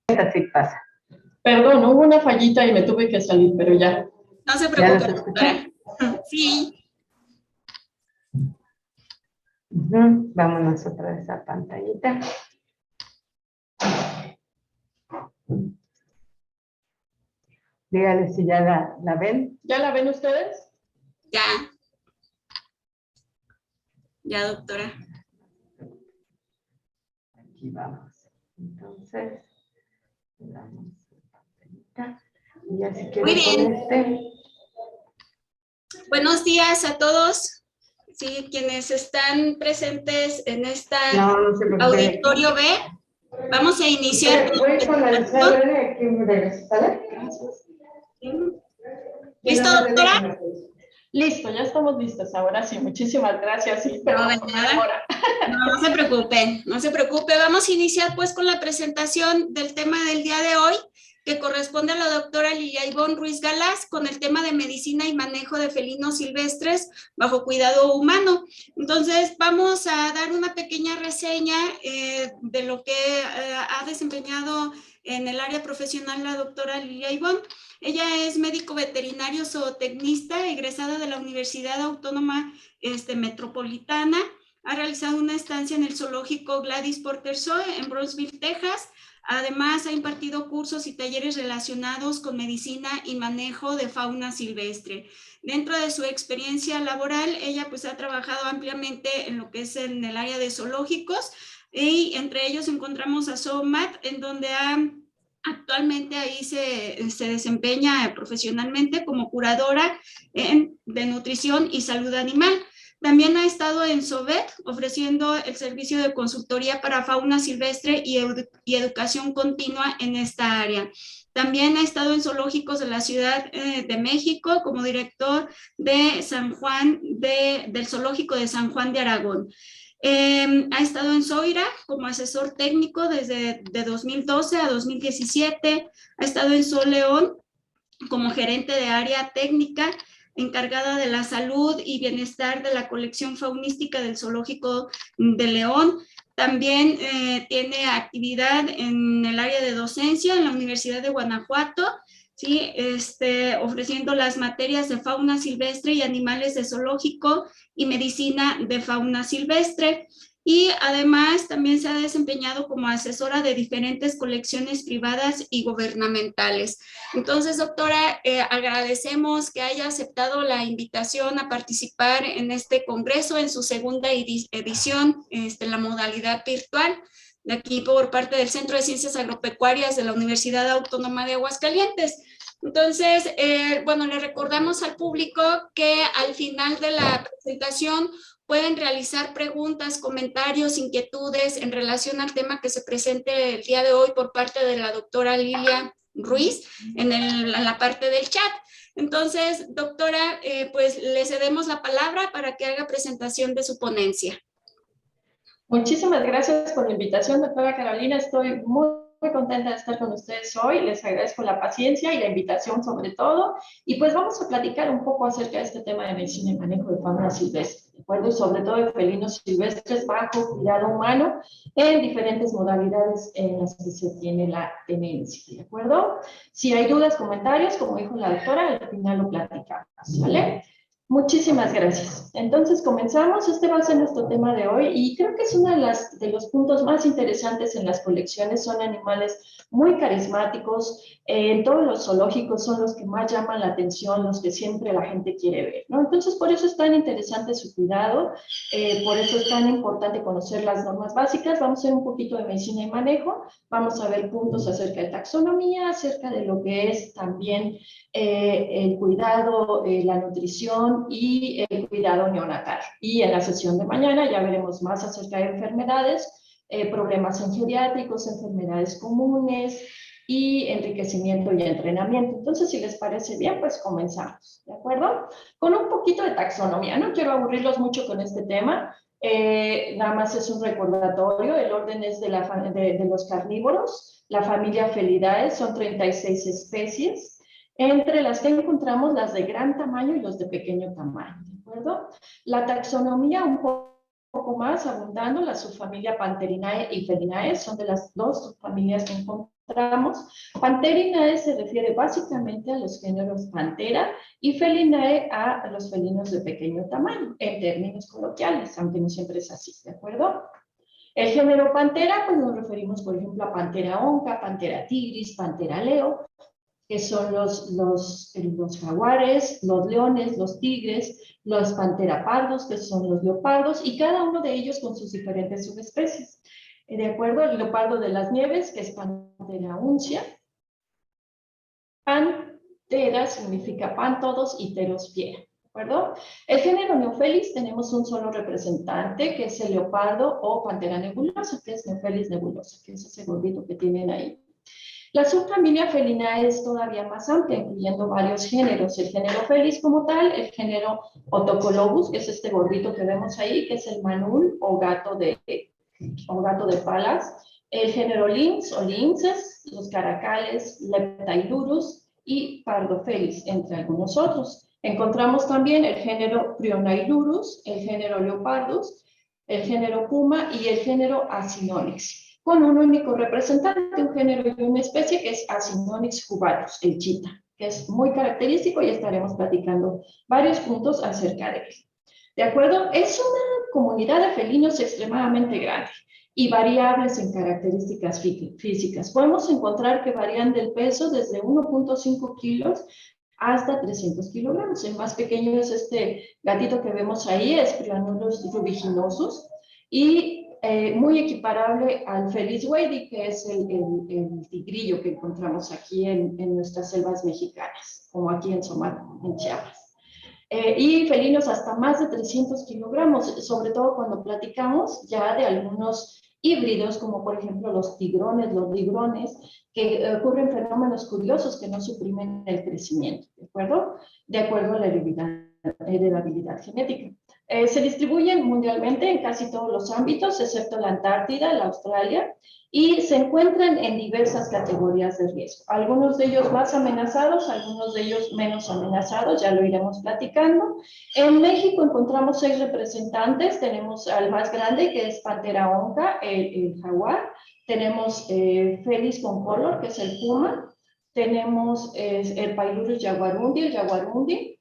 Así pasa. Perdón, hubo una fallita y me tuve que salir, pero ya. No se preocupe, doctora. Sí. Vámonos otra vez a pantallita. Dígale si ya la ven. ¿Ya la ven ustedes? Ya. Ya, doctora. Aquí vamos. Entonces, le damos la pantallita. Y ya si quieren con Buenos días a todos. Sí, quienes están presentes en esta auditorio B. Vamos a iniciar. Voy con la licenciada aquí me regreso, ¿sale? Gracias. ¿Listo, doctora? Listo, ya estamos listos. Ahora sí, muchísimas gracias. Sí, pero no, no se preocupen, no se preocupe. Vamos a iniciar pues con la presentación del tema del día de hoy, que corresponde a la doctora Lilia Ivonne Ruiz Galaz, con el tema de medicina y manejo de felinos silvestres bajo cuidado humano. Entonces, vamos a dar una pequeña reseña de lo que ha desempeñado en el área profesional la doctora Lilia Ivonne. Ella es médico veterinario zootecnista, egresada de la Universidad Autónoma Metropolitana. Ha realizado una estancia en el zoológico Gladys Porter Zoo en Brownsville, Texas. Además, ha impartido cursos y talleres relacionados con medicina y manejo de fauna silvestre. Dentro de su experiencia laboral, ella pues ha trabajado ampliamente en lo que es en el área de zoológicos, y entre ellos encontramos a Zoomat, en donde actualmente ahí se desempeña profesionalmente como curadora de nutrición y salud animal. También ha estado en Zovet ofreciendo el servicio de consultoría para fauna silvestre y educación continua en esta área. También ha estado en zoológicos de la Ciudad de México como director de del zoológico de San Juan de Aragón. Ha estado en Zoira como asesor técnico desde 2012 a 2017, ha estado en Zoo León como gerente de área técnica encargada de la salud y bienestar de la colección faunística del Zoológico de León. También tiene actividad en el área de docencia en la Universidad de Guanajuato, ¿sí? Ofreciendo las materias de fauna silvestre y animales de zoológico y medicina de fauna silvestre. Y además también se ha desempeñado como asesora de diferentes colecciones privadas y gubernamentales. Entonces, doctora, agradecemos que haya aceptado la invitación a participar en este congreso en su segunda edición, la modalidad virtual, de aquí por parte del Centro de Ciencias Agropecuarias de la Universidad Autónoma de Aguascalientes. Entonces, bueno, le recordamos al público que al final de la presentación pueden realizar preguntas, comentarios, inquietudes en relación al tema que se presente el día de hoy por parte de la doctora Lilia Ruiz en la parte del chat. Entonces, doctora, pues le cedemos la palabra para que haga presentación de su ponencia. Muchísimas gracias por la invitación, doctora Carolina. Estoy muy contenta de estar con ustedes hoy. Les agradezco la paciencia y la invitación sobre todo. Y pues vamos a platicar un poco acerca de este tema de medicina y manejo de fauna silvestre, ¿de acuerdo? Sobre todo de felinos silvestres bajo cuidado humano en diferentes modalidades en las que se tiene la tenencia, ¿de acuerdo? Si hay dudas, comentarios, como dijo la doctora, al final lo platicamos, ¿vale? Muchísimas gracias. Entonces comenzamos. Este va a ser nuestro tema de hoy y creo que es uno de los puntos más interesantes en las colecciones. Son animales muy carismáticos. En todos los zoológicos son los que más llaman la atención, los que siempre la gente quiere ver, ¿no? Entonces por eso es tan interesante su cuidado, por eso es tan importante conocer las normas básicas. Vamos a hacer un poquito de medicina y manejo. Vamos a ver puntos acerca de taxonomía, acerca de lo que es también el cuidado, la nutrición y el cuidado neonatal. Y en la sesión de mañana ya veremos más acerca de enfermedades, problemas en geriátricos, enfermedades comunes y enriquecimiento y entrenamiento. Entonces, si les parece bien, pues comenzamos, ¿de acuerdo? Con un poquito de taxonomía. No quiero aburrirlos mucho con este tema. Nada más es un recordatorio. El orden es de los carnívoros. La familia Felidae son 36 especies. Entre las que encontramos las de gran tamaño y los de pequeño tamaño, ¿de acuerdo? La taxonomía un poco más abundando, la subfamilia Pantheraceae y Felinae son de las dos subfamilias que encontramos. encontramos. Panterinae se refiere básicamente a los géneros Pantera y Felinae a los felinos de pequeño tamaño, en términos coloquiales, aunque no siempre es así, ¿de acuerdo? El género Pantera, pues nos referimos, por ejemplo, a Pantera onca, Pantera tigris, Pantera leo, que son los jaguares, los leones, los tigres, los pantera pardos, que son los leopardos, y cada uno de ellos con sus diferentes subespecies. De acuerdo, el leopardo de las nieves, que es Pantera uncia. Pantera significa pan todos y teros fiera. ¿De acuerdo? El género Neophelis tenemos un solo representante, que es el leopardo o Pantera nebulosa, que es Neophelis nebulosa, que es ese gordito que tienen ahí. La subfamilia Felinae es todavía más amplia, incluyendo varios géneros. El género Felis como tal, el género Otocolobus, que es este gordito que vemos ahí, que es el manul o gato de palas. El género Lynx o Lynxes, los caracales, Leptailurus y Pardofelis, entre algunos otros. Encontramos también el género Prionailurus, el género Leopardus, el género Puma y el género Acinonyx, con un único representante, un género y una especie, que es Acinonyx jubatus, el chita, que es muy característico y estaremos platicando varios puntos acerca de él. ¿De acuerdo? Es una comunidad de felinos extremadamente grande y variables en características físicas. Podemos encontrar que varían del peso desde 1.5 kilos hasta 300 kilogramos. El más pequeño es este gatito que vemos ahí, es Prionurus rubiginosus, y muy equiparable al Felis wadey, que es el tigrillo que encontramos aquí en nuestras selvas mexicanas, como aquí en Somal, en Chiapas. Y felinos hasta más de 300 kilogramos, sobre todo cuando platicamos ya de algunos híbridos, como por ejemplo los tigrones, los ligrones, que ocurren fenómenos curiosos que no suprimen el crecimiento, ¿de acuerdo? De acuerdo a la heredabilidad genética. Se distribuyen mundialmente en casi todos los ámbitos, excepto la Antártida, la Australia, y se encuentran en diversas categorías de riesgo. Algunos de ellos más amenazados, algunos de ellos menos amenazados, ya lo iremos platicando. En México encontramos 6 representantes. Tenemos al más grande, que es Pantera onca, el jaguar. Tenemos Felis concolor, que es el puma. Tenemos el Pailurus jaguarundi, el jaguarundi.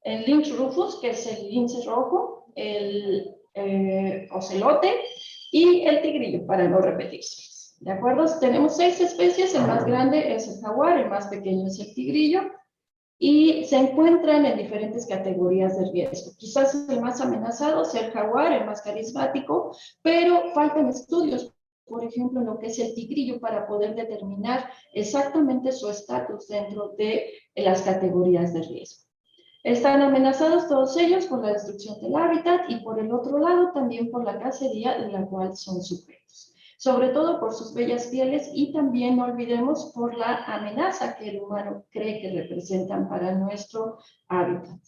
El Lynx rufus, que es el lince rojo, el ocelote y el tigrillo, para no repetirse. ¿De acuerdo? Tenemos 6 especies, el más grande es el jaguar, el más pequeño es el tigrillo, y se encuentran en diferentes categorías de riesgo. Quizás el más amenazado sea el jaguar, el más carismático, pero faltan estudios, por ejemplo, en lo que es el tigrillo, para poder determinar exactamente su estatus dentro de las categorías de riesgo. Están amenazados todos ellos por la destrucción del hábitat y por el otro lado también por la cacería de la cual son sujetos, sobre todo por sus bellas pieles y también no olvidemos por la amenaza que el humano cree que representan para nuestro hábitat.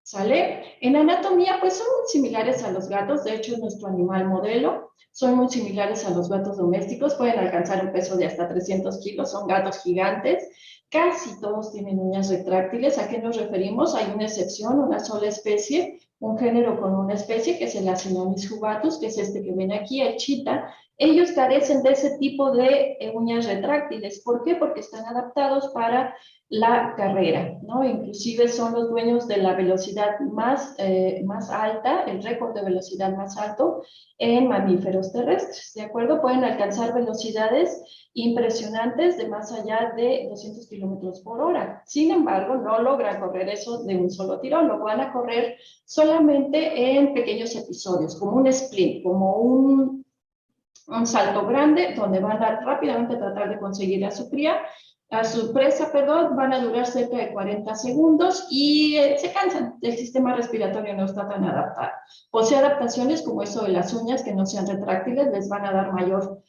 ¿Sale? En anatomía pues son muy similares a los gatos, de hecho es nuestro animal modelo, son muy similares a los gatos domésticos, pueden alcanzar un peso de hasta 300 kilos, son gatos gigantes. Casi todos tienen uñas retráctiles. ¿A qué nos referimos? Hay una excepción, una sola especie, un género con una especie, que es el Acinonyx jubatus, que es este que ven aquí, el chita. Ellos carecen de ese tipo de uñas retráctiles. ¿Por qué? Porque están adaptados para la carrera, ¿no? Inclusive son los dueños de la velocidad más alta, el récord de velocidad más alto en mamíferos terrestres, ¿de acuerdo? Pueden alcanzar velocidades impresionantes de más allá de 200 kilómetros por hora. Sin embargo, no logran correr eso de un solo tirón, lo van a correr solamente en pequeños episodios, como un sprint, como un salto grande, donde van a rápidamente tratar de conseguir a su presa, van a durar cerca de 40 segundos y se cansan. El sistema respiratorio no está tan adaptado. Posee adaptaciones como eso de las uñas que no sean retráctiles, les van a dar mayor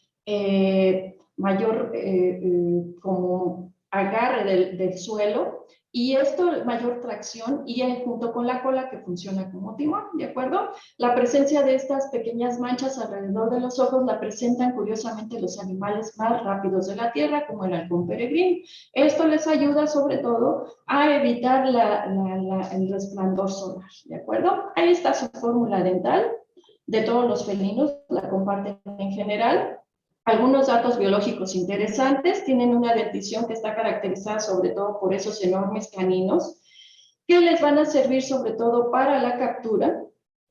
como agarre del suelo, y esto mayor tracción, y junto con la cola que funciona como timón, ¿de acuerdo? La presencia de estas pequeñas manchas alrededor de los ojos la presentan curiosamente los animales más rápidos de la Tierra, como el halcón peregrino. Esto les ayuda sobre todo a evitar el resplandor solar, ¿de acuerdo? Ahí está su fórmula dental de todos los felinos, la comparten en general. Algunos datos biológicos interesantes: tienen una dentición que está caracterizada sobre todo por esos enormes caninos, que les van a servir sobre todo para la captura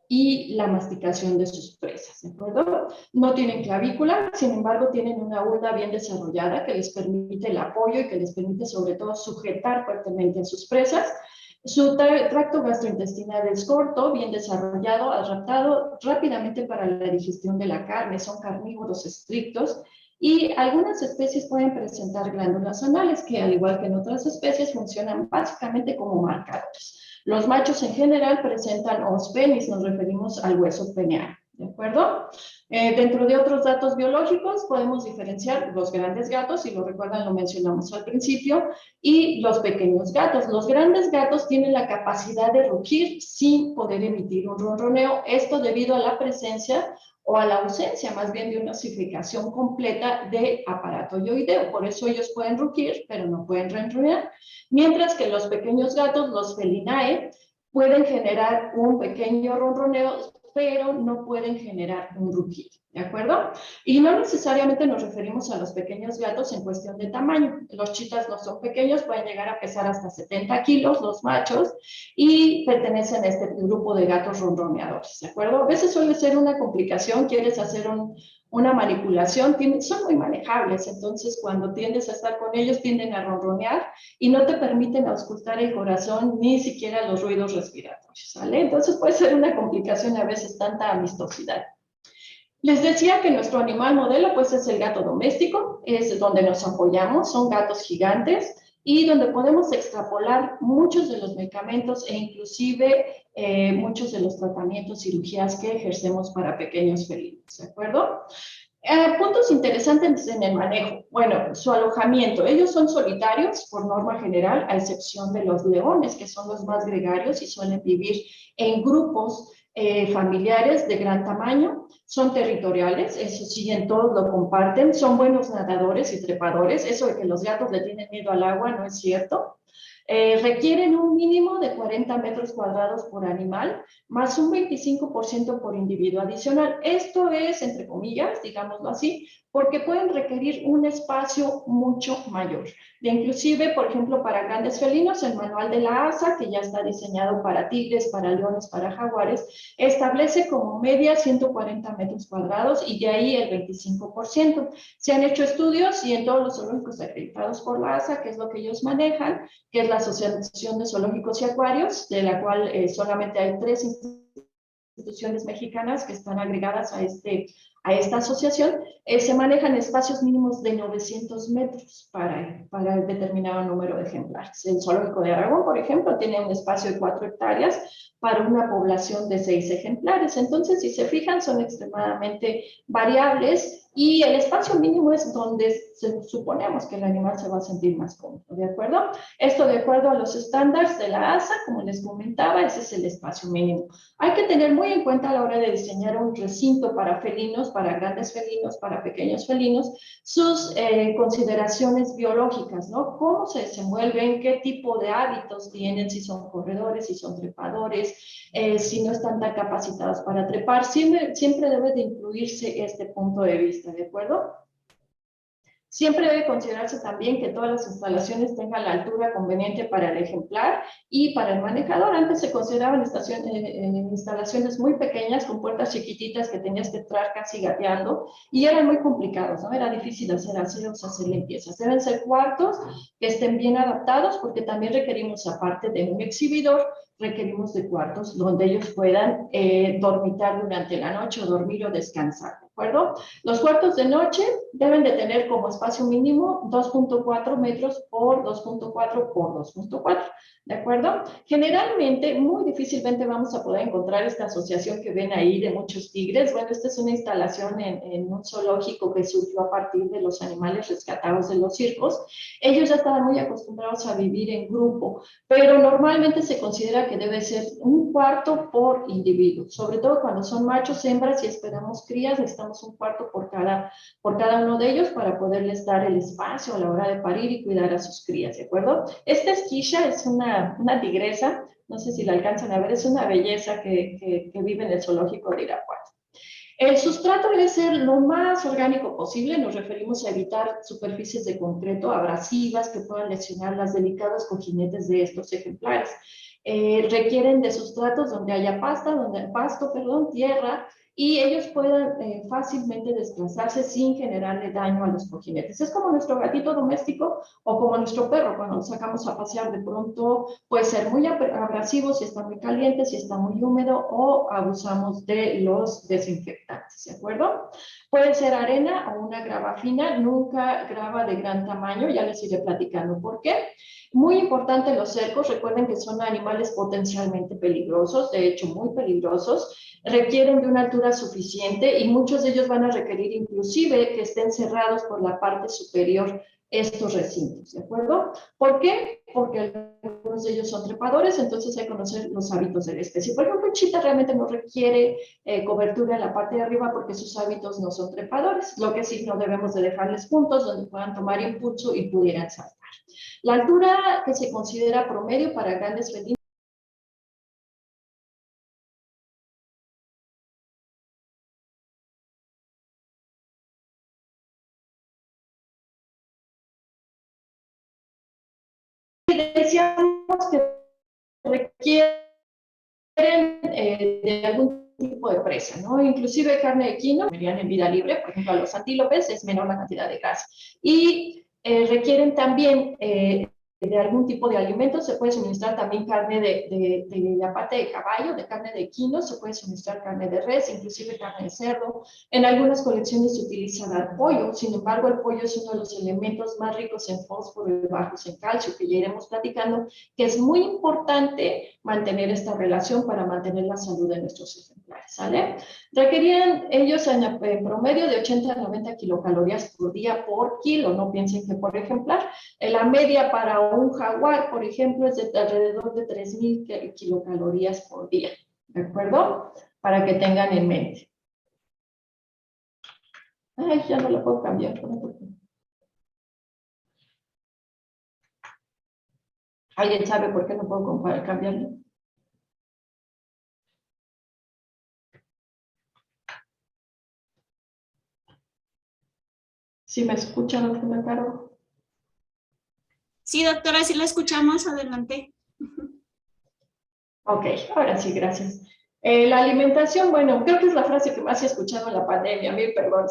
y la masticación de sus presas, ¿de acuerdo? No tienen clavícula, sin embargo, tienen una ulna bien desarrollada que les permite el apoyo y que les permite sobre todo sujetar fuertemente a sus presas. Su tracto gastrointestinal es corto, bien desarrollado, adaptado rápidamente para la digestión de la carne, son carnívoros estrictos, y algunas especies pueden presentar glándulas anales que, al igual que en otras especies, funcionan básicamente como marcadores. Los machos en general presentan os penis, nos referimos al hueso peneal, ¿de acuerdo? Dentro de otros datos biológicos podemos diferenciar los grandes gatos, si lo recuerdan lo mencionamos al principio, y los pequeños gatos. Los grandes gatos tienen la capacidad de rugir sin poder emitir un ronroneo, esto debido a la presencia o a la ausencia más bien de una osificación completa de aparato yoideo. Por eso ellos pueden rugir, pero no pueden ronronear. Mientras que los pequeños gatos, los Felinae, pueden generar un pequeño ronroneo, pero no pueden generar un rugido, ¿de acuerdo? Y no necesariamente nos referimos a los pequeños gatos en cuestión de tamaño. Los chitas no son pequeños, pueden llegar a pesar hasta 70 kilos los machos y pertenecen a este grupo de gatos ronroneadores, ¿de acuerdo? A veces suele ser una complicación, quieres hacer una manipulación, son muy manejables, entonces cuando tiendes a estar con ellos tienden a ronronear y no te permiten auscultar el corazón ni siquiera los ruidos respiratorios, ¿sale? Entonces puede ser una complicación a veces tanta amistosidad. Les decía que nuestro animal modelo pues es el gato doméstico, es donde nos apoyamos, son gatos gigantes y donde podemos extrapolar muchos de los medicamentos e inclusive muchos de los tratamientos, cirugías que ejercemos para pequeños felinos, ¿de acuerdo? Puntos interesantes en el manejo. Bueno, su alojamiento. Ellos son solitarios por norma general, a excepción de los leones, que son los más gregarios y suelen vivir en grupos familiares de gran tamaño. Son territoriales, eso sí, en todos lo comparten. Son buenos nadadores y trepadores. Eso de que los gatos le tienen miedo al agua no es cierto. Requieren un mínimo de 40 metros cuadrados por animal, más un 25% por individuo adicional. Esto es, entre comillas, digámoslo así, porque pueden requerir un espacio mucho mayor. Inclusive, por ejemplo, para grandes felinos, el manual de la ASA, que ya está diseñado para tigres, para leones, para jaguares, establece como media 140 metros cuadrados y de ahí el 25%. Se han hecho estudios y en todos los zoológicos acreditados por la ASA, que es lo que ellos manejan, que es la Asociación de Zoológicos y Acuarios, de la cual solamente hay 3 instituciones mexicanas que están agregadas a esta asociación, se manejan espacios mínimos de 900 metros para el determinado número de ejemplares. El Zoológico de Aragón, por ejemplo, tiene un espacio de 4 hectáreas para una población de 6 ejemplares. Entonces, si se fijan, son extremadamente variables y el espacio mínimo es donde suponemos que el animal se va a sentir más cómodo, ¿de acuerdo? Esto de acuerdo a los estándares de la ASA, como les comentaba, ese es el espacio mínimo. Hay que tener muy en cuenta a la hora de diseñar un recinto para felinos, para grandes felinos, para pequeños felinos, sus consideraciones biológicas, ¿no? Cómo se desenvuelven, qué tipo de hábitos tienen, si son corredores, si son trepadores, si no están tan capacitados para trepar. Siempre debe de incluirse este punto de vista, ¿de acuerdo? Siempre debe considerarse también que todas las instalaciones tengan la altura conveniente para el ejemplar y para el manejador. Antes se consideraban instalaciones muy pequeñas con puertas chiquititas que tenías que entrar casi gateando y eran muy complicados, ¿no? Era difícil hacer aseos, hacer limpiezas. Deben ser cuartos que estén bien adaptados porque también requerimos, aparte de un exhibidor, requerimos de cuartos donde ellos puedan dormitar durante la noche o dormir o descansar, ¿de acuerdo? Los cuartos de noche deben de tener como espacio mínimo 2.4 metros por 2.4 por 2.4, ¿de acuerdo? Generalmente, muy difícilmente vamos a poder encontrar esta asociación que ven ahí de muchos tigres. Bueno, esta es una instalación en un zoológico que surgió a partir de los animales rescatados de los circos. Ellos ya estaban muy acostumbrados a vivir en grupo, pero normalmente se considera que debe ser un cuarto por individuo, sobre todo cuando son machos, hembras y esperamos crías, necesitamos un cuarto por cada uno de ellos para poderles dar el espacio a la hora de parir y cuidar a sus crías, ¿de acuerdo? Esta esquilla es una tigresa, no sé si la alcanzan a ver, es una belleza que vive en el zoológico de Irapuato. El sustrato debe ser lo más orgánico posible, nos referimos a evitar superficies de concreto abrasivas que puedan lesionar las delicadas cojinetes de estos ejemplares. Requieren de sustratos donde haya pasto, tierra, y ellos puedan fácilmente desplazarse sin generarle daño a los cojinetes. Es como nuestro gatito doméstico o como nuestro perro, cuando lo sacamos a pasear, de pronto puede ser muy abrasivo si está muy caliente, si está muy húmedo, o abusamos de los desinfectantes, ¿de acuerdo? Puede ser arena o una grava fina, nunca grava de gran tamaño, ya les iré platicando por qué. Muy importante los cercos, recuerden que son animales potencialmente peligrosos, de hecho muy peligrosos, requieren de una altura suficiente y muchos de ellos van a requerir inclusive que estén cerrados por la parte superior estos recintos, ¿de acuerdo? ¿Por qué? Porque algunos de ellos son trepadores, entonces hay que conocer los hábitos de la especie. Por ejemplo, un chita realmente no requiere cobertura en la parte de arriba porque sus hábitos no son trepadores, lo que sí no debemos de dejarles puntos donde puedan tomar impulso y pudieran saltar. La altura que se considera promedio para grandes felinos decíamos que requieren de algún tipo de presa, ¿no? Inclusive carne de quino, comerían en vida libre, por ejemplo, a los antílopes es menor la cantidad de grasa. Y requieren también de algún tipo de alimento, se puede suministrar también carne de la parte de caballo, de carne de equino, se puede suministrar carne de res, inclusive carne de cerdo. En algunas colecciones se utiliza pollo, sin embargo el pollo es uno de los elementos más ricos en fósforo y bajos en calcio, que ya iremos platicando, que es muy importante mantener esta relación para mantener la salud de nuestros ejemplares, ¿sale? Requerían ellos en promedio de 80 a 90 kilocalorías por día por kilo, no piensen que por ejemplar. La media para un jaguar, por ejemplo, es de alrededor de 3,000 kilocalorías por día, ¿de acuerdo? Para que tengan en mente. Ay, ya no lo puedo cambiar. ¿Alguien sabe por qué no puedo cambiarlo? ¿Sí me escuchan, doctora Caro? Sí, doctora, sí la escuchamos, adelante. Ok, ahora sí, gracias. La alimentación, bueno, creo que es la frase que más he escuchado en la pandemia, mil perdón.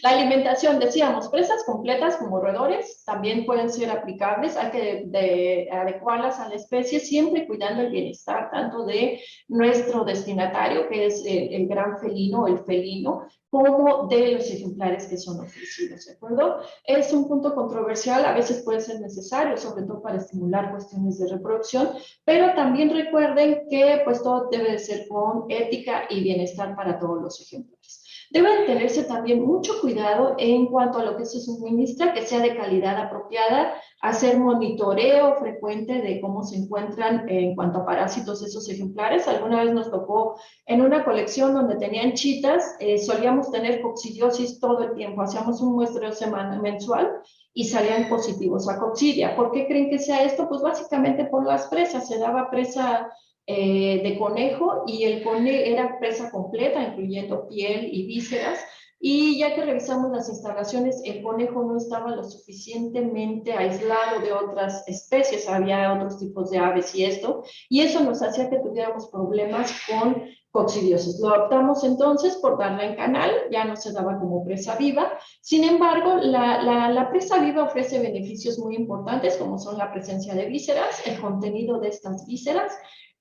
La alimentación, decíamos, presas completas como roedores también pueden ser aplicables, hay que adecuarlas a la especie, siempre cuidando el bienestar tanto de nuestro destinatario, que es el gran felino o el felino, como de los ejemplares que son ofrecidos, ¿de acuerdo? Es un punto controversial, a veces puede ser necesario, sobre todo para estimular cuestiones de reproducción, pero también recuerden que pues todo debe de ser con ética y bienestar para todos los ejemplares. Debe tenerse también mucho cuidado en cuanto a lo que se suministra, que sea de calidad apropiada, hacer monitoreo frecuente de cómo se encuentran en cuanto a parásitos esos ejemplares. Alguna vez nos tocó en una colección donde tenían chitas, solíamos tener coccidiosis todo el tiempo, hacíamos un muestreo mensual y salían positivos a coccidia. ¿Por qué creen que sea esto? Pues básicamente por las presas, se daba presa de conejo y el era presa completa, incluyendo piel y vísceras, y ya que revisamos las instalaciones, el conejo no estaba lo suficientemente aislado de otras especies, había otros tipos de aves y eso nos hacía que tuviéramos problemas con coccidiosis. Lo optamos entonces por darla en canal, ya no se daba como presa viva. Sin embargo, la presa viva ofrece beneficios muy importantes, como son la presencia de vísceras, el contenido de estas vísceras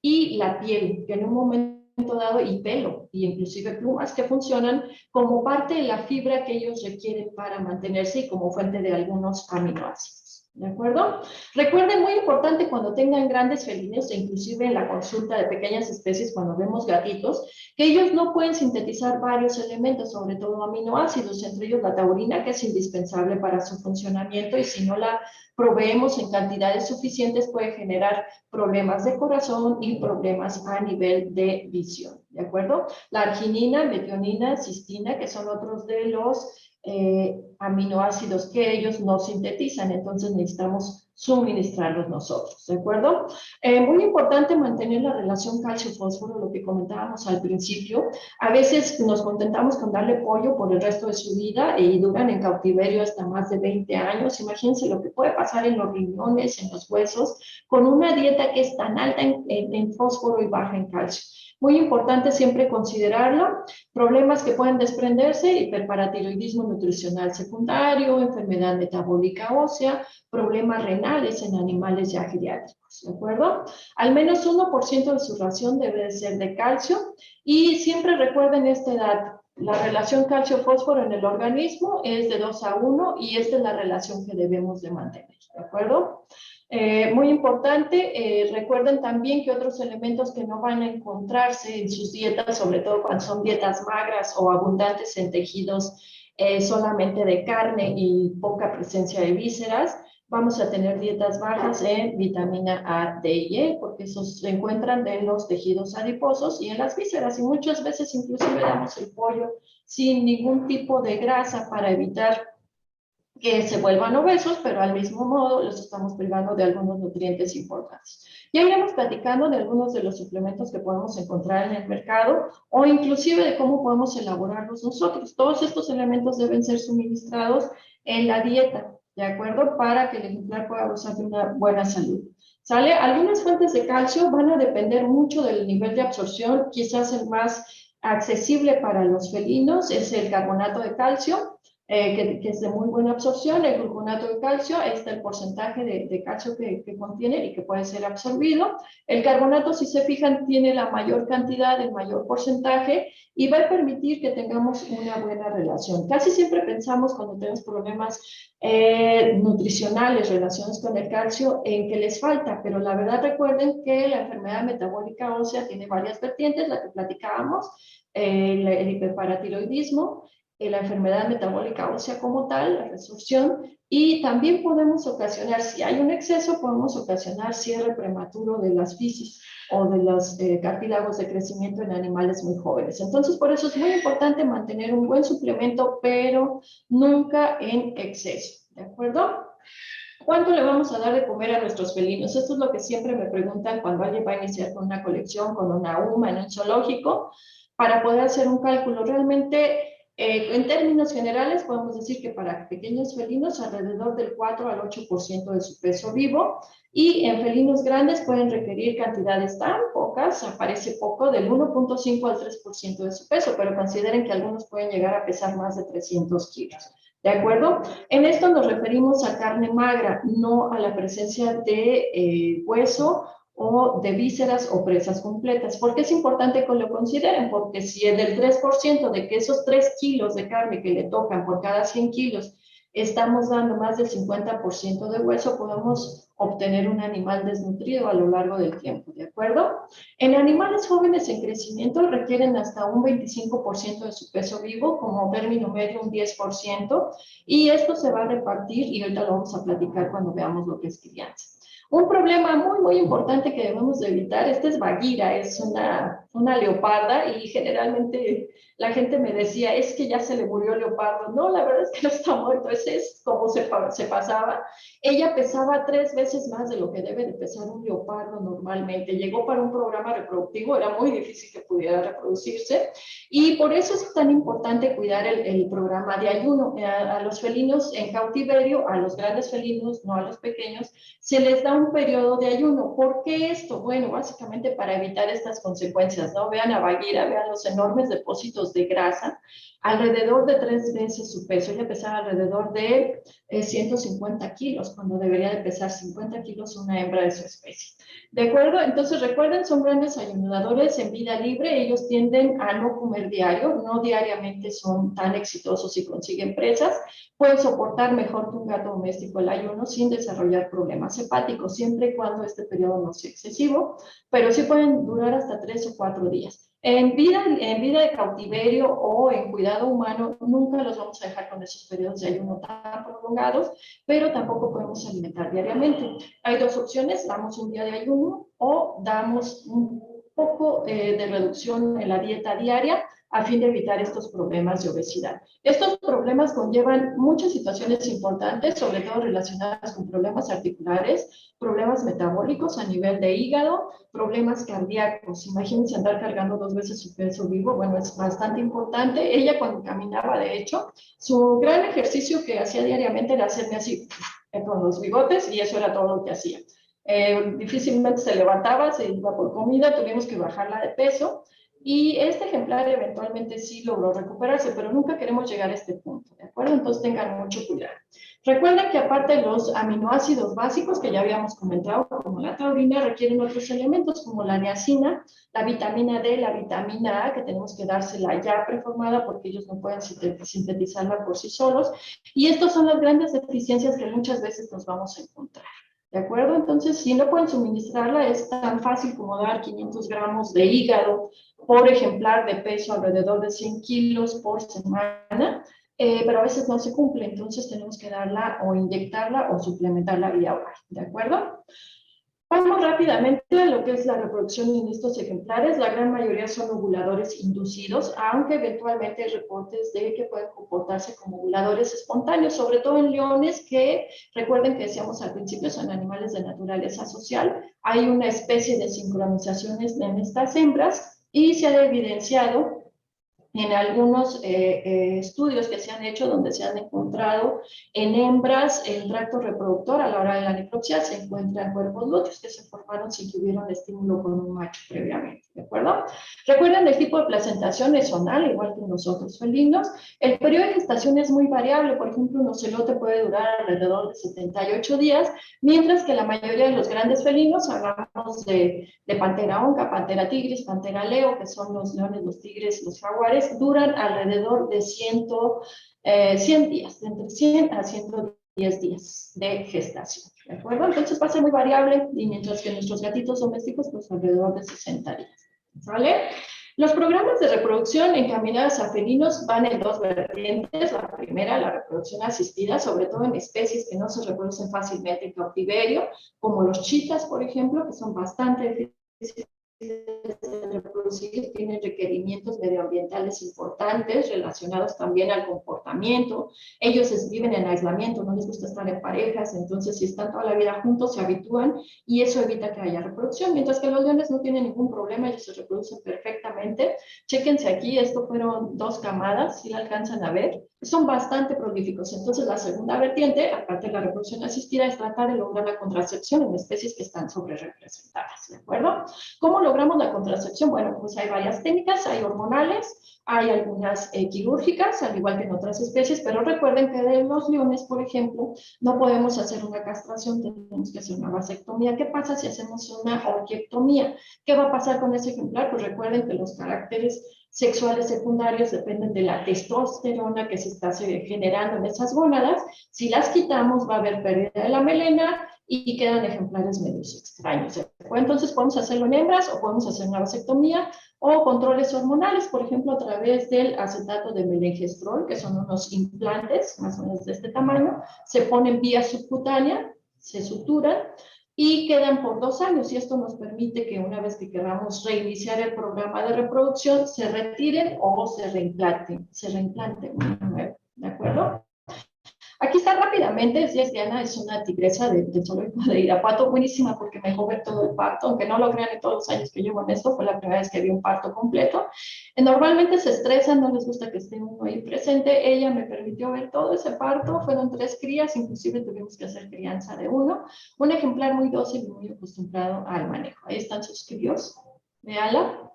y la piel, que en un momento dado, y pelo, y inclusive plumas, que funcionan como parte de la fibra que ellos requieren para mantenerse y como fuente de algunos aminoácidos. ¿De acuerdo? Recuerden, muy importante cuando tengan grandes felinos, e inclusive en la consulta de pequeñas especies, cuando vemos gatitos, que ellos no pueden sintetizar varios elementos, sobre todo aminoácidos, entre ellos la taurina, que es indispensable para su funcionamiento, y si no la proveemos en cantidades suficientes puede generar problemas de corazón y problemas a nivel de visión, ¿de acuerdo? La arginina, metionina, cistina, que son otros de los aminoácidos que ellos no sintetizan, entonces necesitamos suministrarlos nosotros, ¿de acuerdo? Muy importante mantener la relación calcio-fósforo, lo que comentábamos al principio. A veces nos contentamos con darle pollo por el resto de su vida y duran en cautiverio hasta más de 20 años. Imagínense lo que puede pasar en los riñones, en los huesos, con una dieta que es tan alta en fósforo y baja en calcio. Muy importante siempre considerarlo. Problemas que pueden desprenderse: hiperparatiroidismo nutricional secundario, enfermedad metabólica ósea, problemas renales en animales ya geriátricos, ¿de acuerdo? Al menos 1% de su ración debe de ser de calcio, y siempre recuerden esta edad. La relación calcio-fósforo en el organismo es de 2:1 y esta es la relación que debemos de mantener, ¿de acuerdo? Muy importante, recuerden también que otros elementos que no van a encontrarse en sus dietas, sobre todo cuando son dietas magras o abundantes en tejidos solamente de carne y poca presencia de vísceras, vamos a tener dietas bajas en vitamina A, D y E, porque esos se encuentran en los tejidos adiposos y en las vísceras, y muchas veces inclusive damos el pollo sin ningún tipo de grasa para evitar que se vuelvan obesos, pero al mismo modo los estamos privando de algunos nutrientes importantes. Ya iremos platicando de algunos de los suplementos que podemos encontrar en el mercado, o inclusive de cómo podemos elaborarlos nosotros. Todos estos elementos deben ser suministrados en la dieta, ¿de acuerdo? Para que el ejemplar pueda gozar de una buena salud. ¿Sale? Algunas fuentes de calcio van a depender mucho del nivel de absorción. Quizás el más accesible para los felinos es el carbonato de calcio, que es de muy buena absorción. El gluconato de calcio, ahí está el porcentaje de calcio que contiene y que puede ser absorbido. El carbonato, si se fijan, tiene la mayor cantidad, el mayor porcentaje, y va a permitir que tengamos una buena relación. Casi siempre pensamos, cuando tenemos problemas nutricionales relacionados con el calcio, en que les falta, pero la verdad, recuerden que la enfermedad metabólica ósea tiene varias vertientes, la que platicábamos, el hiperparatiroidismo, la enfermedad metabólica ósea como tal, la resorción, y también podemos ocasionar, si hay un exceso, podemos ocasionar cierre prematuro de las fisis o de los cartílagos de crecimiento en animales muy jóvenes. Entonces, por eso es muy importante mantener un buen suplemento, pero nunca en exceso, ¿de acuerdo? ¿Cuánto le vamos a dar de comer a nuestros felinos? Esto es lo que siempre me preguntan cuando alguien va a iniciar con una colección, con una UMA en un zoológico, para poder hacer un cálculo. Realmente, en términos generales, podemos decir que para pequeños felinos alrededor del 4 al 8% de su peso vivo, y en felinos grandes pueden requerir cantidades tan pocas, parece poco, del 1.5 al 3% de su peso, pero consideren que algunos pueden llegar a pesar más de 300 kilos. ¿De acuerdo? En esto nos referimos a carne magra, no a la presencia de hueso o de vísceras o presas completas. ¿Por qué es importante que lo consideren? Porque si es del 3% de que esos 3 kilos de carne que le tocan por cada 100 kilos estamos dando más del 50% de hueso, podemos obtener un animal desnutrido a lo largo del tiempo, ¿de acuerdo? En animales jóvenes en crecimiento requieren hasta un 25% de su peso vivo, como término medio un 10%, y esto se va a repartir, y ahorita lo vamos a platicar cuando veamos lo que es crianza. Un problema muy importante que debemos de evitar, esta es Bagheera, es una leoparda, y generalmente la gente me decía, es que ya se le murió el leopardo. No, la verdad es que no está muerto, ese es como se pasaba. Ella pesaba 3 veces más de lo que debe de pesar un leopardo normalmente. Llegó para un programa reproductivo, era muy difícil que pudiera reproducirse, y por eso es tan importante cuidar el programa de ayuno. A los felinos en cautiverio, a los grandes felinos, no a los pequeños, se les da un periodo de ayuno. ¿Por qué esto? Bueno, básicamente para evitar estas consecuencias, ¿no? Vean a Bagheera, vean los enormes depósitos de grasa, alrededor de 3 veces su peso. Ella pesaba alrededor de 150 kilos, cuando debería de pesar 50 kilos una hembra de su especie. ¿De acuerdo? Entonces, recuerden, son grandes ayunadores en vida libre. Ellos tienden a no comer diario, no diariamente son tan exitosos y consiguen presas. Pueden soportar mejor que un gato doméstico el ayuno sin desarrollar problemas hepáticos, siempre y cuando este periodo no sea excesivo, pero sí pueden durar hasta 3 o 4 días. En vida de cautiverio o en cuidado humano, nunca los vamos a dejar con esos periodos de ayuno tan prolongados, pero tampoco podemos alimentar diariamente. Hay 2 opciones: damos un día de ayuno o damos un poco de reducción en la dieta diaria a fin de evitar estos problemas de obesidad. Estos problemas conllevan muchas situaciones importantes, sobre todo relacionadas con problemas articulares, problemas metabólicos a nivel de hígado, problemas cardíacos. Imagínense andar cargando 2 veces su peso vivo, bueno, es bastante importante. Ella cuando caminaba, de hecho, su gran ejercicio que hacía diariamente era hacerme así, con los bigotes, y eso era todo lo que hacía. Difícilmente se levantaba, se iba por comida, tuvimos que bajarla de peso, y este ejemplar eventualmente sí logró recuperarse, pero nunca queremos llegar a este punto, ¿de acuerdo? Entonces tengan mucho cuidado. Recuerden que aparte de los aminoácidos básicos que ya habíamos comentado, como la taurina, requieren otros elementos como la niacina, la vitamina D, la vitamina A, que tenemos que dársela ya preformada porque ellos no pueden sintetizarla por sí solos. Y estas son las grandes deficiencias que muchas veces nos vamos a encontrar. ¿De acuerdo? Entonces, si no pueden suministrarla, es tan fácil como dar 500 gramos de hígado por ejemplar de peso, alrededor de 100 kilos por semana, pero a veces no se cumple, entonces tenemos que darla o inyectarla o suplementarla vía oral. ¿De acuerdo? Vamos rápidamente a lo que es la reproducción en estos ejemplares. La gran mayoría son ovuladores inducidos, aunque eventualmente hay reportes de que pueden comportarse como ovuladores espontáneos, sobre todo en leones que, recuerden que decíamos al principio, son animales de naturaleza social. Hay una especie de sincronizaciones en estas hembras y se ha evidenciado en algunos estudios que se han hecho donde se han encontrado en hembras el tracto reproductor a la hora de la necropsia se encuentran cuerpos lúteos que se formaron sin que hubiera un estímulo con un macho previamente, ¿de acuerdo? Recuerden, el tipo de placentación es zonal, igual que en los otros felinos. El periodo de gestación es muy variable, por ejemplo, un ocelote puede durar alrededor de 78 días, mientras que la mayoría de los grandes felinos, hablamos de pantera onca, pantera tigris, pantera leo, que son los leones, los tigres, los jaguares, duran alrededor de 100 días, de entre 100 a 110 días de gestación, ¿de acuerdo? Entonces va a ser muy variable, y mientras que nuestros gatitos domésticos, pues alrededor de 60 días, ¿vale? Los programas de reproducción encaminados a felinos van en 2 vertientes. La primera, la reproducción asistida, sobre todo en especies que no se reproducen fácilmente en cautiverio, como los chitas, por ejemplo, que son bastante difíciles de reproducir, tienen requerimientos medioambientales importantes relacionados también al comportamiento. Ellos viven en aislamiento, no les gusta estar en parejas, entonces si están toda la vida juntos se habitúan y eso evita que haya reproducción, mientras que los leones no tienen ningún problema, ellos se reproducen perfectamente. Chéquense aquí, esto fueron 2 camadas, si la alcanzan a ver, son bastante prolíficos. Entonces la segunda vertiente, aparte de la reproducción asistida, es tratar de lograr la contracepción en especies que están sobre representadas, ¿de acuerdo? ¿Cómo logramos la contracepción? Bueno, pues hay varias técnicas, hay hormonales, hay algunas quirúrgicas, al igual que en otras especies, pero recuerden que de los leones, por ejemplo, no podemos hacer una castración, tenemos que hacer una vasectomía. ¿Qué pasa si hacemos una orquiectomía? ¿Qué va a pasar con ese ejemplar? Pues recuerden que los caracteres sexuales secundarios dependen de la testosterona que se está generando en esas gónadas. Si las quitamos, va a haber pérdida de la melena y quedan ejemplares medios extraños. Entonces podemos hacerlo en hembras o podemos hacer una vasectomía o controles hormonales, por ejemplo, a través del acetato de melengestrol, que son unos implantes más o menos de este tamaño, se ponen vía subcutánea, se suturan y quedan por 2 años, y esto nos permite que una vez que queramos reiniciar el programa de reproducción, se retiren o se reimplanten una nueva, ¿de acuerdo? Aquí está rápidamente, es Diana, es una tigresa del zoológico de Irapuato, buenísima porque me dejó ver todo el parto, aunque no lo crean en todos los años que llevo en esto, fue la primera vez que vi un parto completo. Normalmente se estresan, no les gusta que esté uno ahí presente, ella me permitió ver todo ese parto, fueron 3 crías, inclusive tuvimos que hacer crianza de uno, un ejemplar muy dócil y muy acostumbrado al manejo. Ahí están sus críos, véala.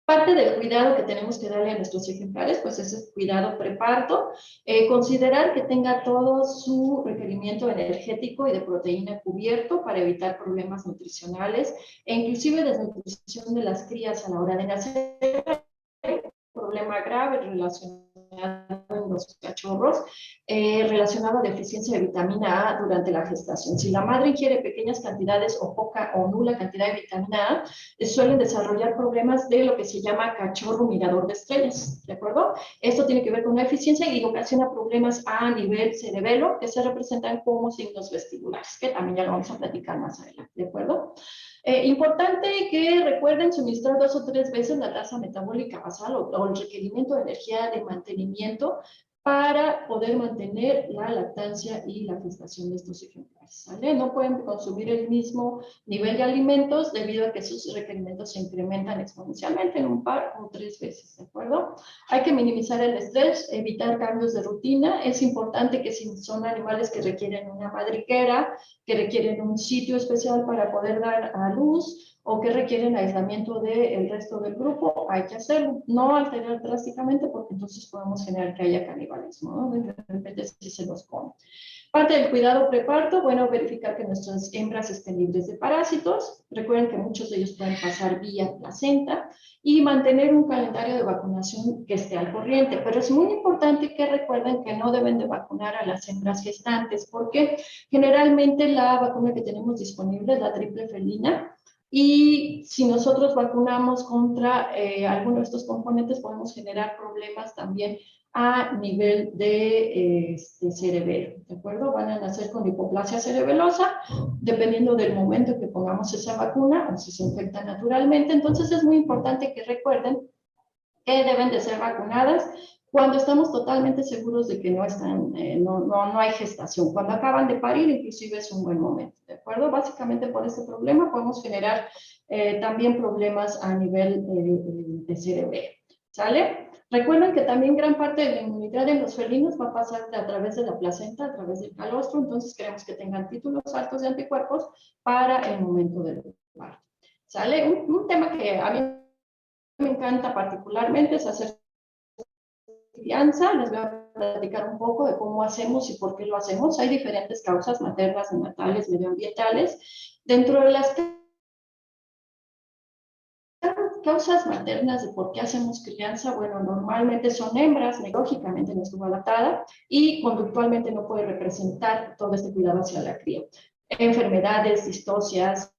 Parte del cuidado que tenemos que darle a nuestros ejemplares, pues es el cuidado preparto, considerar que tenga todo su requerimiento energético y de proteína cubierto para evitar problemas nutricionales e inclusive desnutrición de las crías a la hora de nacer. Problema grave relacionado en los cachorros, relacionado a deficiencia de vitamina A durante la gestación. Si la madre ingiere pequeñas cantidades o poca o nula cantidad de vitamina A, suelen desarrollar problemas de lo que se llama cachorro mirador de estrellas, ¿de acuerdo? Esto tiene que ver con una deficiencia y ocasiona problemas a nivel cerebelo que se representan como signos vestibulares, que también ya lo vamos a platicar más adelante, ¿de acuerdo? Importante que recuerden suministrar 2 o 3 veces la tasa metabólica basal o el requerimiento de energía de mantenimiento para poder mantener la lactancia y la gestación de estos ejemplares, ¿sale? No pueden consumir el mismo nivel de alimentos debido a que sus requerimientos se incrementan exponencialmente en un par o 3 veces, ¿de acuerdo? Hay que minimizar el estrés, evitar cambios de rutina. Es importante que si son animales que requieren una madriguera, que requieren un sitio especial para poder dar a luz, o que requieren aislamiento del resto del grupo, hay que hacerlo. No alterar drásticamente porque entonces podemos generar que haya canibalismo, ¿no? De repente si se los come. Parte del cuidado preparto, bueno, verificar que nuestras hembras estén libres de parásitos. Recuerden que muchos de ellos pueden pasar vía placenta y mantener un calendario de vacunación que esté al corriente. Pero es muy importante que recuerden que no deben de vacunar a las hembras gestantes porque generalmente la vacuna que tenemos disponible es la triple felina. Y si nosotros vacunamos contra alguno de estos componentes, podemos generar problemas también a nivel de cerebelo, ¿de acuerdo? Van a nacer con hipoplasia cerebelosa, dependiendo del momento que pongamos esa vacuna o si se infecta naturalmente. Entonces es muy importante que recuerden que deben de ser vacunadas cuando estamos totalmente seguros de que no están, no hay gestación. Cuando acaban de parir, inclusive es un buen momento, ¿de acuerdo? Básicamente por este problema podemos generar también problemas a nivel de cerebelo, ¿sale? Recuerden que también gran parte de la inmunidad en los felinos va a pasar a través de la placenta, a través del calostro, entonces queremos que tengan títulos altos de anticuerpos para el momento del parto, ¿sale? Un tema que a mí me encanta particularmente es hacer crianza. Les voy a platicar un poco de cómo hacemos y por qué lo hacemos. Hay diferentes causas maternas, nenatales, medioambientales. Dentro de las causas maternas de por qué hacemos crianza, bueno, normalmente son hembras, lógicamente no estuvo adaptada y conductualmente no puede representar todo este cuidado hacia la cría. Enfermedades, distocias.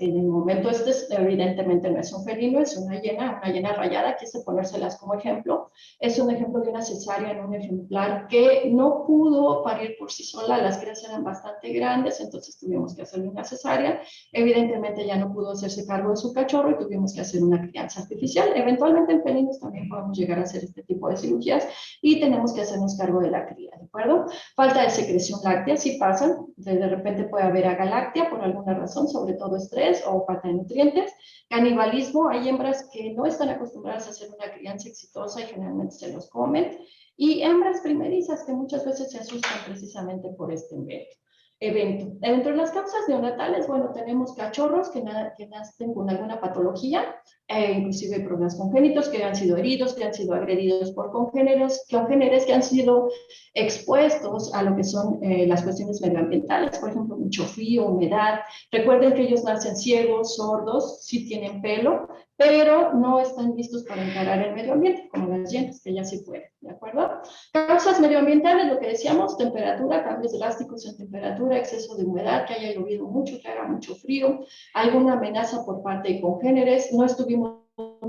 En el momento evidentemente no es un felino, es una hiena rayada, quise ponérselas como ejemplo. Es un ejemplo de una cesárea en un ejemplar que no pudo parir por sí sola, las crías eran bastante grandes, entonces tuvimos que hacerle una cesárea. Evidentemente ya no pudo hacerse cargo de su cachorro y tuvimos que hacer una crianza artificial. Eventualmente en felinos también podemos llegar a hacer este tipo de cirugías y tenemos que hacernos cargo de la cría, ¿de acuerdo? Falta de secreción láctea, sí pasan, de repente puede haber agalactia por alguna razón, sobre todo estrés o falta de nutrientes. Canibalismo, hay hembras que no están acostumbradas a hacer una crianza exitosa y generalmente se los comen. Y hembras primerizas que muchas veces se asustan precisamente por este evento. Dentro de las causas neonatales, bueno, tenemos cachorros que nacen con alguna patología, inclusive problemas congénitos, que han sido heridos, que han sido agredidos por congéneres que han sido expuestos a lo que son las cuestiones medioambientales, por ejemplo, mucho frío, humedad. Recuerden que ellos nacen ciegos, sordos, sí tienen pelo, pero no están listos para encarar el medio ambiente, como las hienas, que ya sí pueden, ¿de acuerdo? Causas medioambientales, lo que decíamos, temperatura, cambios drásticos en temperatura, exceso de humedad, que haya llovido mucho, que haga mucho frío, alguna amenaza por parte de congéneres, no estuvimos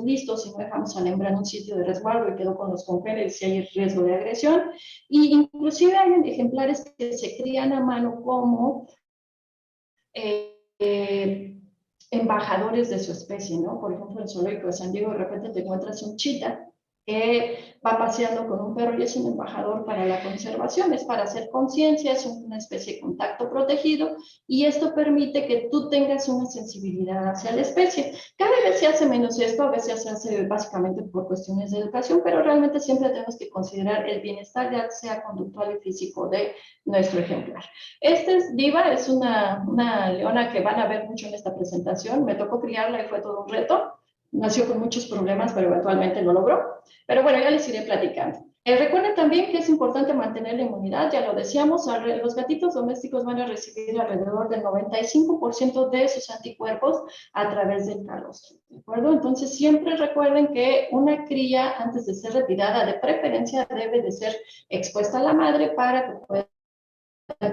listos y no dejamos a la hembra en un sitio de resguardo y quedó con los congéneres y hay riesgo de agresión. Y inclusive hay ejemplares que se crían a mano como embajadores de su especie, ¿no? Por ejemplo, en el zoológico de San Diego de repente te encuentras un chita que va paseando con un perro y es un embajador para la conservación, es para hacer conciencia, es una especie de contacto protegido y esto permite que tú tengas una sensibilidad hacia la especie. Cada vez se hace menos esto, a veces se hace básicamente por cuestiones de educación, pero realmente siempre tenemos que considerar el bienestar, ya sea conductual y físico de nuestro ejemplar. Esta es Diva, es una leona que van a ver mucho en esta presentación, me tocó criarla y fue todo un reto. Nació con muchos problemas, pero eventualmente lo logró. Pero bueno, ya les iré platicando. Recuerden también que es importante mantener la inmunidad, ya lo decíamos, los gatitos domésticos van a recibir alrededor del 95% de sus anticuerpos a través del calostro, ¿de acuerdo? Entonces siempre recuerden que una cría antes de ser retirada de preferencia debe de ser expuesta a la madre para que pueda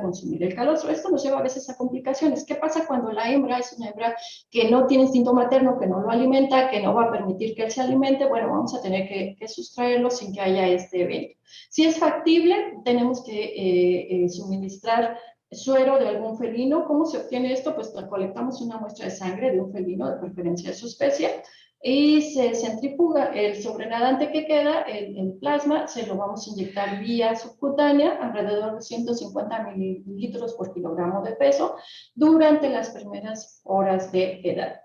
consumir el calostro. Esto nos lleva a veces a complicaciones. ¿Qué pasa cuando la hembra es una hembra que no tiene instinto materno, que no lo alimenta, que no va a permitir que él se alimente? Bueno, vamos a tener que sustraerlo sin que haya este evento. Si es factible, tenemos que suministrar suero de algún felino. ¿Cómo se obtiene esto? Pues colectamos una muestra de sangre de un felino, de preferencia de su especie, y se centrifuga el sobrenadante que queda, el plasma, se lo vamos a inyectar vía subcutánea, alrededor de 150 mililitros por kilogramo de peso, durante las primeras horas de edad.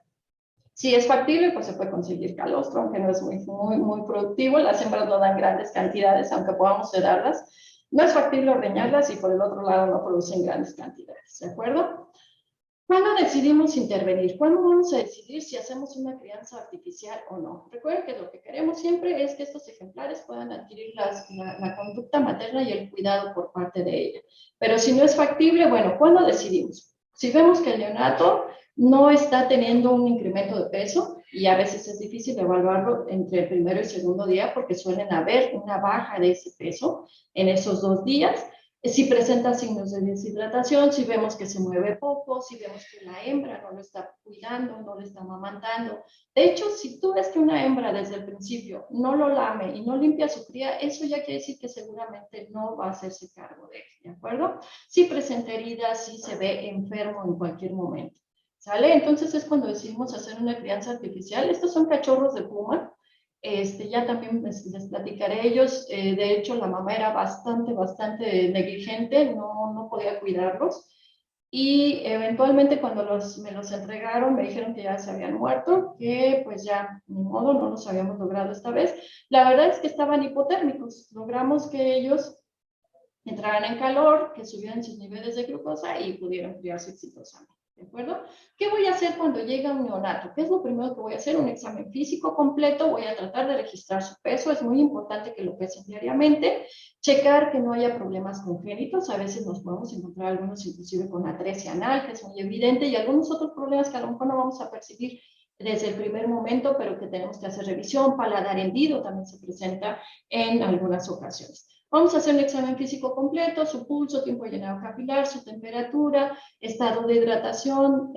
Si es factible, pues se puede conseguir calostro, aunque no es muy productivo. Las hembras no dan grandes cantidades, aunque podamos sedarlas. No es factible ordeñarlas y por el otro lado no producen grandes cantidades, ¿de acuerdo? ¿Cuándo decidimos intervenir? ¿Cuándo vamos a decidir si hacemos una crianza artificial o no? Recuerden que lo que queremos siempre es que estos ejemplares puedan adquirir la conducta materna y el cuidado por parte de ella. Pero si no es factible, bueno, ¿cuándo decidimos? Si vemos que el neonato no está teniendo un incremento de peso, y a veces es difícil evaluarlo entre el primero y segundo día porque suelen haber una baja de ese peso en esos 2 días, si presenta signos de deshidratación, si vemos que se mueve poco, si vemos que la hembra no lo está cuidando, no lo está amamantando. De hecho, si tú ves que una hembra desde el principio no lo lame y no limpia su cría, eso ya quiere decir que seguramente no va a hacerse cargo de él, ¿de acuerdo? Si presenta heridas, si se ve enfermo en cualquier momento, ¿sale? Entonces es cuando decidimos hacer una crianza artificial. Estos son cachorros de puma. Ya también les platicaré ellos. De hecho, la mamá era bastante negligente, no podía cuidarlos. Y eventualmente cuando me los entregaron, me dijeron que ya se habían muerto, que pues ya, ni modo, no los habíamos logrado esta vez. La verdad es que estaban hipotérmicos. Logramos que ellos entraran en calor, que subieran sus niveles de glucosa y pudieran criarse exitosamente. ¿De acuerdo? ¿Qué voy a hacer cuando llega un neonato? ¿Qué es lo primero que voy a hacer? Un examen físico completo, voy a tratar de registrar su peso, es muy importante que lo pesen diariamente, checar que no haya problemas congénitos, a veces nos podemos encontrar algunos inclusive con atresia anal, que es muy evidente, y algunos otros problemas que a lo mejor no vamos a percibir desde el primer momento, pero que tenemos que hacer revisión. Paladar hendido también se presenta en algunas ocasiones. Vamos a hacer un examen físico completo, su pulso, tiempo de llenado capilar, su temperatura, estado de hidratación,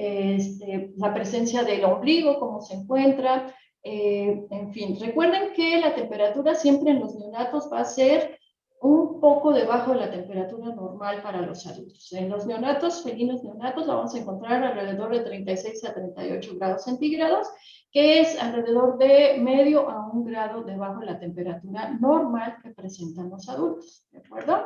la presencia del ombligo, cómo se encuentra, en fin. Recuerden que la temperatura siempre en los neonatos va a ser un poco debajo de la temperatura normal para los adultos. En los neonatos, felinos neonatos, la vamos a encontrar alrededor de 36 a 38 grados centígrados, que es alrededor de medio a 1 grado debajo de la temperatura normal que presentan los adultos, ¿de acuerdo?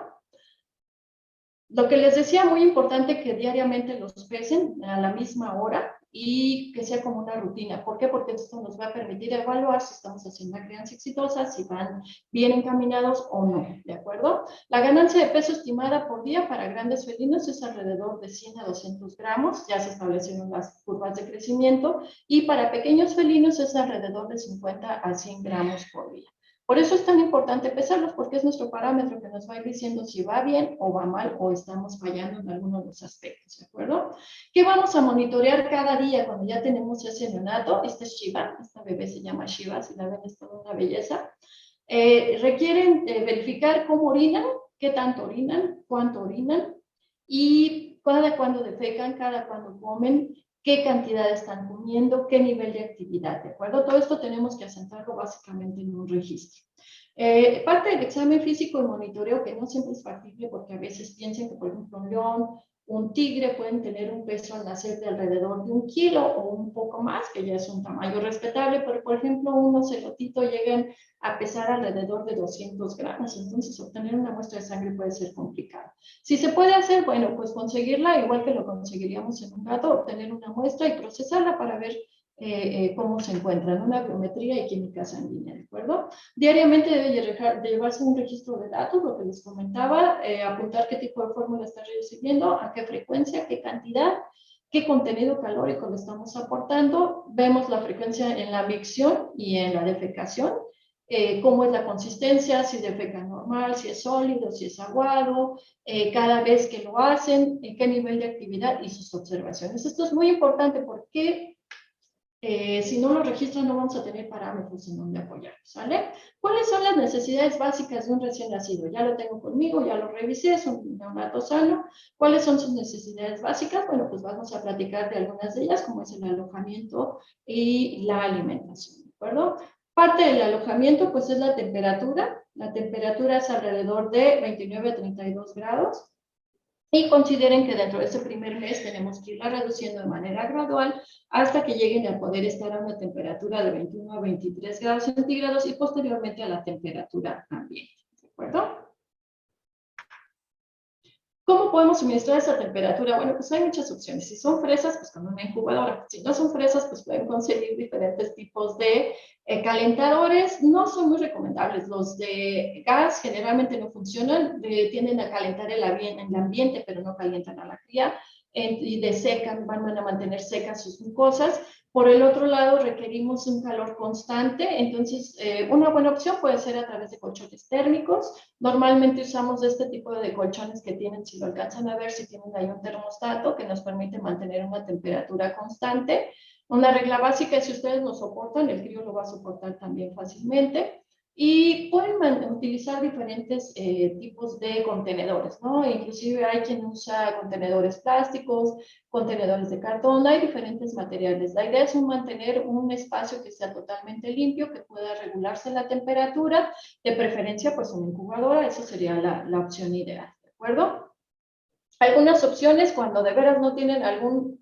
Lo que les decía, muy importante que diariamente los pesen a la misma hora y que sea como una rutina. ¿Por qué? Porque esto nos va a permitir evaluar si estamos haciendo una crianza exitosa, si van bien encaminados o no, ¿de acuerdo? La ganancia de peso estimada por día para grandes felinos es alrededor de 100 a 200 gramos, ya se establecieron las curvas de crecimiento, y para pequeños felinos es alrededor de 50 a 100 gramos por día. Por eso es tan importante pesarlos, porque es nuestro parámetro que nos va a ir diciendo si va bien o va mal o estamos fallando en alguno de los aspectos, ¿de acuerdo? ¿Qué vamos a monitorear cada día cuando ya tenemos ese neonato? Esta es Shiva, esta bebé se llama Shiva, si la ven es toda una belleza. Requieren verificar cómo orinan, qué tanto orinan, cuánto orinan y cada cuándo defecan, cada cuándo comen, qué cantidad están comiendo, qué nivel de actividad, ¿de acuerdo? Todo esto tenemos que asentarlo básicamente en un registro. Parte del examen físico y monitoreo, que no siempre es factible porque a veces piensan que, por ejemplo, un león, un tigre pueden tener un peso al nacer de alrededor de 1 kilo o un poco más, que ya es un tamaño respetable, pero, por ejemplo, un ocelotito llegan a pesar alrededor de 200 gramos, entonces obtener una muestra de sangre puede ser complicado. Si se puede hacer, bueno, pues conseguirla, igual que lo conseguiríamos en un gato, obtener una muestra y procesarla para ver cómo se encuentran, una biometría y química sanguínea, ¿de acuerdo? Diariamente debe llevarse un registro de datos, lo que les comentaba, apuntar qué tipo de fórmula está recibiendo, a qué frecuencia, qué cantidad, qué contenido calórico le estamos aportando. Vemos la frecuencia en la micción y en la defecación, cómo es la consistencia, si defeca normal, si es sólido, si es aguado, cada vez que lo hacen, en qué nivel de actividad y sus observaciones. Esto es muy importante porque si no lo registran no vamos a tener parámetros en donde apoyarnos, ¿sale? ¿Cuáles son las necesidades básicas de un recién nacido? Ya lo tengo conmigo, ya lo revisé, es un neonato sano. ¿Cuáles son sus necesidades básicas? Bueno, pues vamos a platicar de algunas de ellas, como es el alojamiento y la alimentación, ¿de acuerdo? Parte del alojamiento, pues es la temperatura. La temperatura es alrededor de 29 a 32 grados. Y consideren que dentro de ese primer mes tenemos que irla reduciendo de manera gradual hasta que lleguen a poder estar a una temperatura de 21 a 23 grados centígrados y posteriormente a la temperatura ambiente. ¿De acuerdo? ¿Cómo podemos suministrar esa temperatura? Bueno, pues hay muchas opciones. Si son fresas, pues con una incubadora. Si no son fresas, pues pueden conseguir diferentes tipos de calentadores. No son muy recomendables. Los de gas generalmente no funcionan. Tienden a calentar el ambiente, pero no calientan a la cría. Y desecan, van a mantener secas sus mucosas. Por el otro lado, requerimos un calor constante. Entonces, una buena opción puede ser a través de colchones térmicos. Normalmente usamos este tipo de colchones que tienen, si lo alcanzan a ver, si tienen ahí un termostato que nos permite mantener una temperatura constante. Una regla básica es si ustedes lo soportan, el crío lo va a soportar también fácilmente. Y pueden utilizar diferentes tipos de contenedores, ¿no? Inclusive hay quien usa contenedores plásticos, contenedores de cartón, hay diferentes materiales. La idea es mantener un espacio que sea totalmente limpio, que pueda regularse la temperatura, de preferencia pues una incubadora, esa sería la opción ideal, ¿de acuerdo? Algunas opciones cuando de veras no tienen algún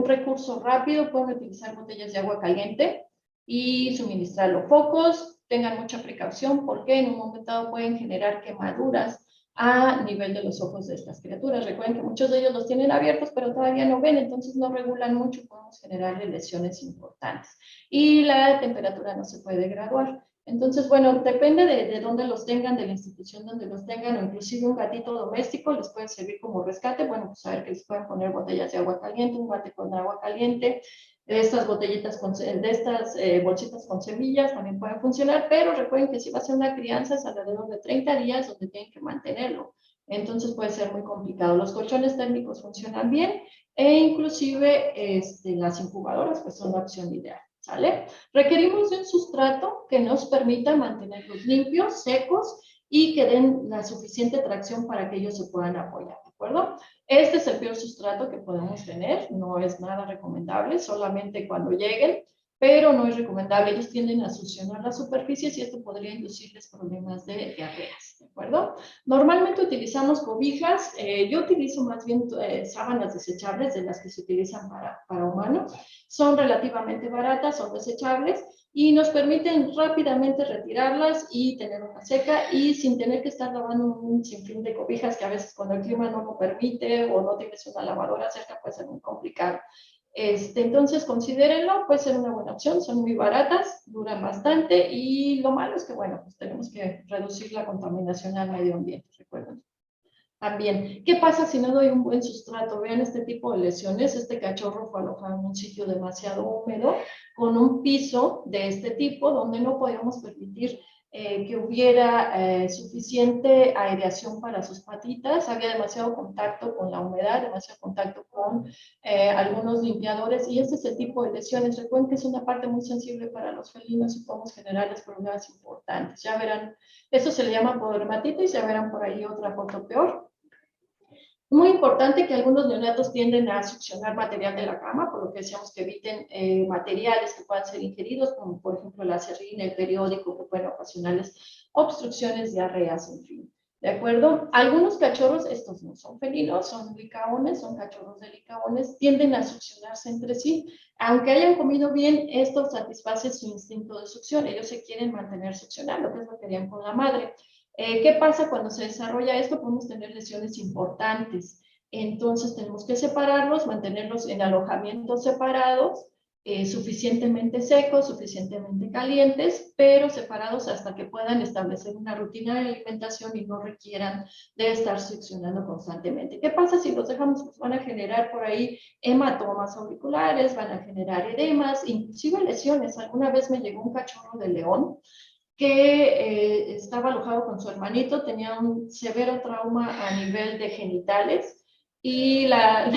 recurso rápido, pueden utilizar botellas de agua caliente y suministrarlo. Focos, tengan mucha precaución porque en un momento dado pueden generar quemaduras a nivel de los ojos de estas criaturas. Recuerden que muchos de ellos los tienen abiertos, pero todavía no ven, entonces no regulan mucho, podemos generarle lesiones importantes. Y la temperatura no se puede graduar. Entonces, bueno, depende de dónde los tengan, de la institución donde los tengan, o inclusive un gatito doméstico les puede servir como rescate. Bueno, pues saber que les pueden poner botellas de agua caliente, un bate con agua caliente, de estas botellitas, de estas bolsitas con semillas también pueden funcionar, pero recuerden que si va a ser una crianza es alrededor de 30 días donde tienen que mantenerlo. Entonces puede ser muy complicado. Los colchones térmicos funcionan bien e inclusive las incubadoras pues son la opción ideal. ¿Sale? Requerimos de un sustrato que nos permita mantenerlos limpios, secos y que den la suficiente tracción para que ellos se puedan apoyar, ¿de acuerdo? Este es el peor sustrato que podemos tener, no es nada recomendable, solamente cuando lleguen, pero no es recomendable. Ellos tienden a succionar las superficies y esto podría inducirles problemas de diarreas, ¿de acuerdo? Normalmente utilizamos cobijas, yo utilizo más bien sábanas desechables de las que se utilizan para humanos. Son relativamente baratas, son desechables y nos permiten rápidamente retirarlas y tener una seca y sin tener que estar lavando un sinfín de cobijas que a veces cuando el clima no lo permite o no tienes una lavadora cerca puede ser muy complicado. Entonces considérenlo, puede ser una buena opción, son muy baratas, duran bastante y lo malo es que, bueno, pues tenemos que reducir la contaminación al medio ambiente, recuerden. También, ¿qué pasa si no doy un buen sustrato? Vean este tipo de lesiones. Este cachorro fue alojado en un sitio demasiado húmedo, con un piso de este tipo, donde no podíamos permitir que hubiera suficiente aireación para sus patitas. Había demasiado contacto con la humedad, demasiado contacto con algunos limpiadores, y este es el tipo de lesiones. Recuerden que es una parte muy sensible para los felinos y podemos generarles problemas importantes. Ya verán, eso se le llama pododermatitis, ya verán por ahí otra foto peor. Muy importante que algunos neonatos tienden a succionar material de la cama, por lo que decíamos que eviten materiales que puedan ser ingeridos, como por ejemplo la serrina, el periódico, que pueden ocasionarles obstrucciones, diarreas, en fin. ¿De acuerdo? Algunos cachorros, estos no son felinos, son licaones, son cachorros de licaones, tienden a succionarse entre sí. Aunque hayan comido bien, esto satisface su instinto de succión. Ellos se quieren mantener succionando, que es lo que harían con la madre. ¿Qué pasa cuando se desarrolla esto? Podemos tener lesiones importantes. Entonces tenemos que separarlos, mantenerlos en alojamientos separados, suficientemente secos, suficientemente calientes, pero separados hasta que puedan establecer una rutina de alimentación y no requieran de estar succionando constantemente. ¿Qué pasa si los dejamos? Pues van a generar por ahí hematomas auriculares, van a generar edemas, inclusive lesiones. Alguna vez me llegó un cachorro de león que estaba alojado con su hermanito, tenía un severo trauma a nivel de genitales y la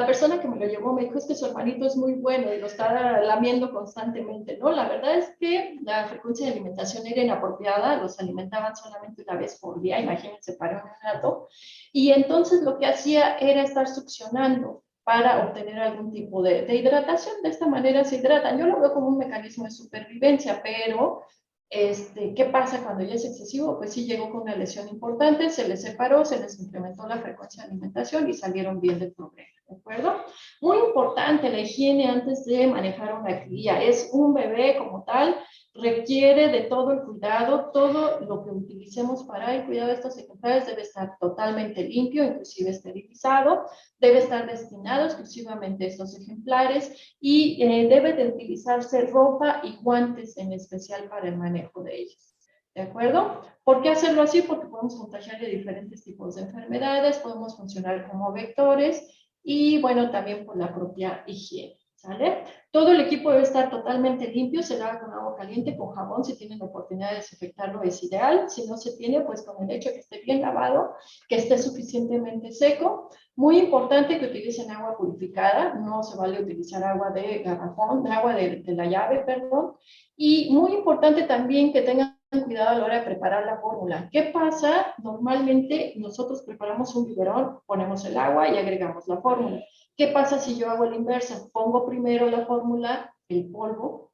persona que me lo llevó me dijo es que su hermanito es muy bueno y lo está lamiendo constantemente, ¿no? La verdad es que la frecuencia de alimentación era inapropiada, los alimentaban solamente una vez por día, imagínense para un neonato, y entonces lo que hacía era estar succionando para obtener algún tipo de hidratación. De esta manera se hidratan. Yo lo veo como un mecanismo de supervivencia, pero ¿Qué pasa cuando ya es excesivo? Pues sí llegó con una lesión importante, se les separó, se les incrementó la frecuencia de alimentación y salieron bien del problema, ¿de acuerdo? Muy importante la higiene antes de manejar una cría. Es un bebé como tal, requiere de todo el cuidado, todo lo que utilicemos para el cuidado de estos ejemplares debe estar totalmente limpio, inclusive esterilizado, debe estar destinado exclusivamente a estos ejemplares y debe de utilizarse ropa y guantes en especial para el manejo de ellos. ¿De acuerdo? ¿Por qué hacerlo así? Porque podemos contagiar de diferentes tipos de enfermedades, podemos funcionar como vectores y, bueno, también por la propia higiene. ¿Sale? Todo el equipo debe estar totalmente limpio, se lava con agua caliente, con jabón, si tienen la oportunidad de desinfectarlo es ideal, si no se tiene, pues con el hecho de que esté bien lavado, que esté suficientemente seco. Muy importante que utilicen agua purificada, no se vale utilizar agua de garrafón, agua de la llave, perdón. Y muy importante también que tengan cuidado a la hora de preparar la fórmula. ¿Qué pasa? Normalmente nosotros preparamos un biberón, ponemos el agua y agregamos la fórmula. ¿Qué pasa si yo hago la inversa? Pongo primero la fórmula, el polvo,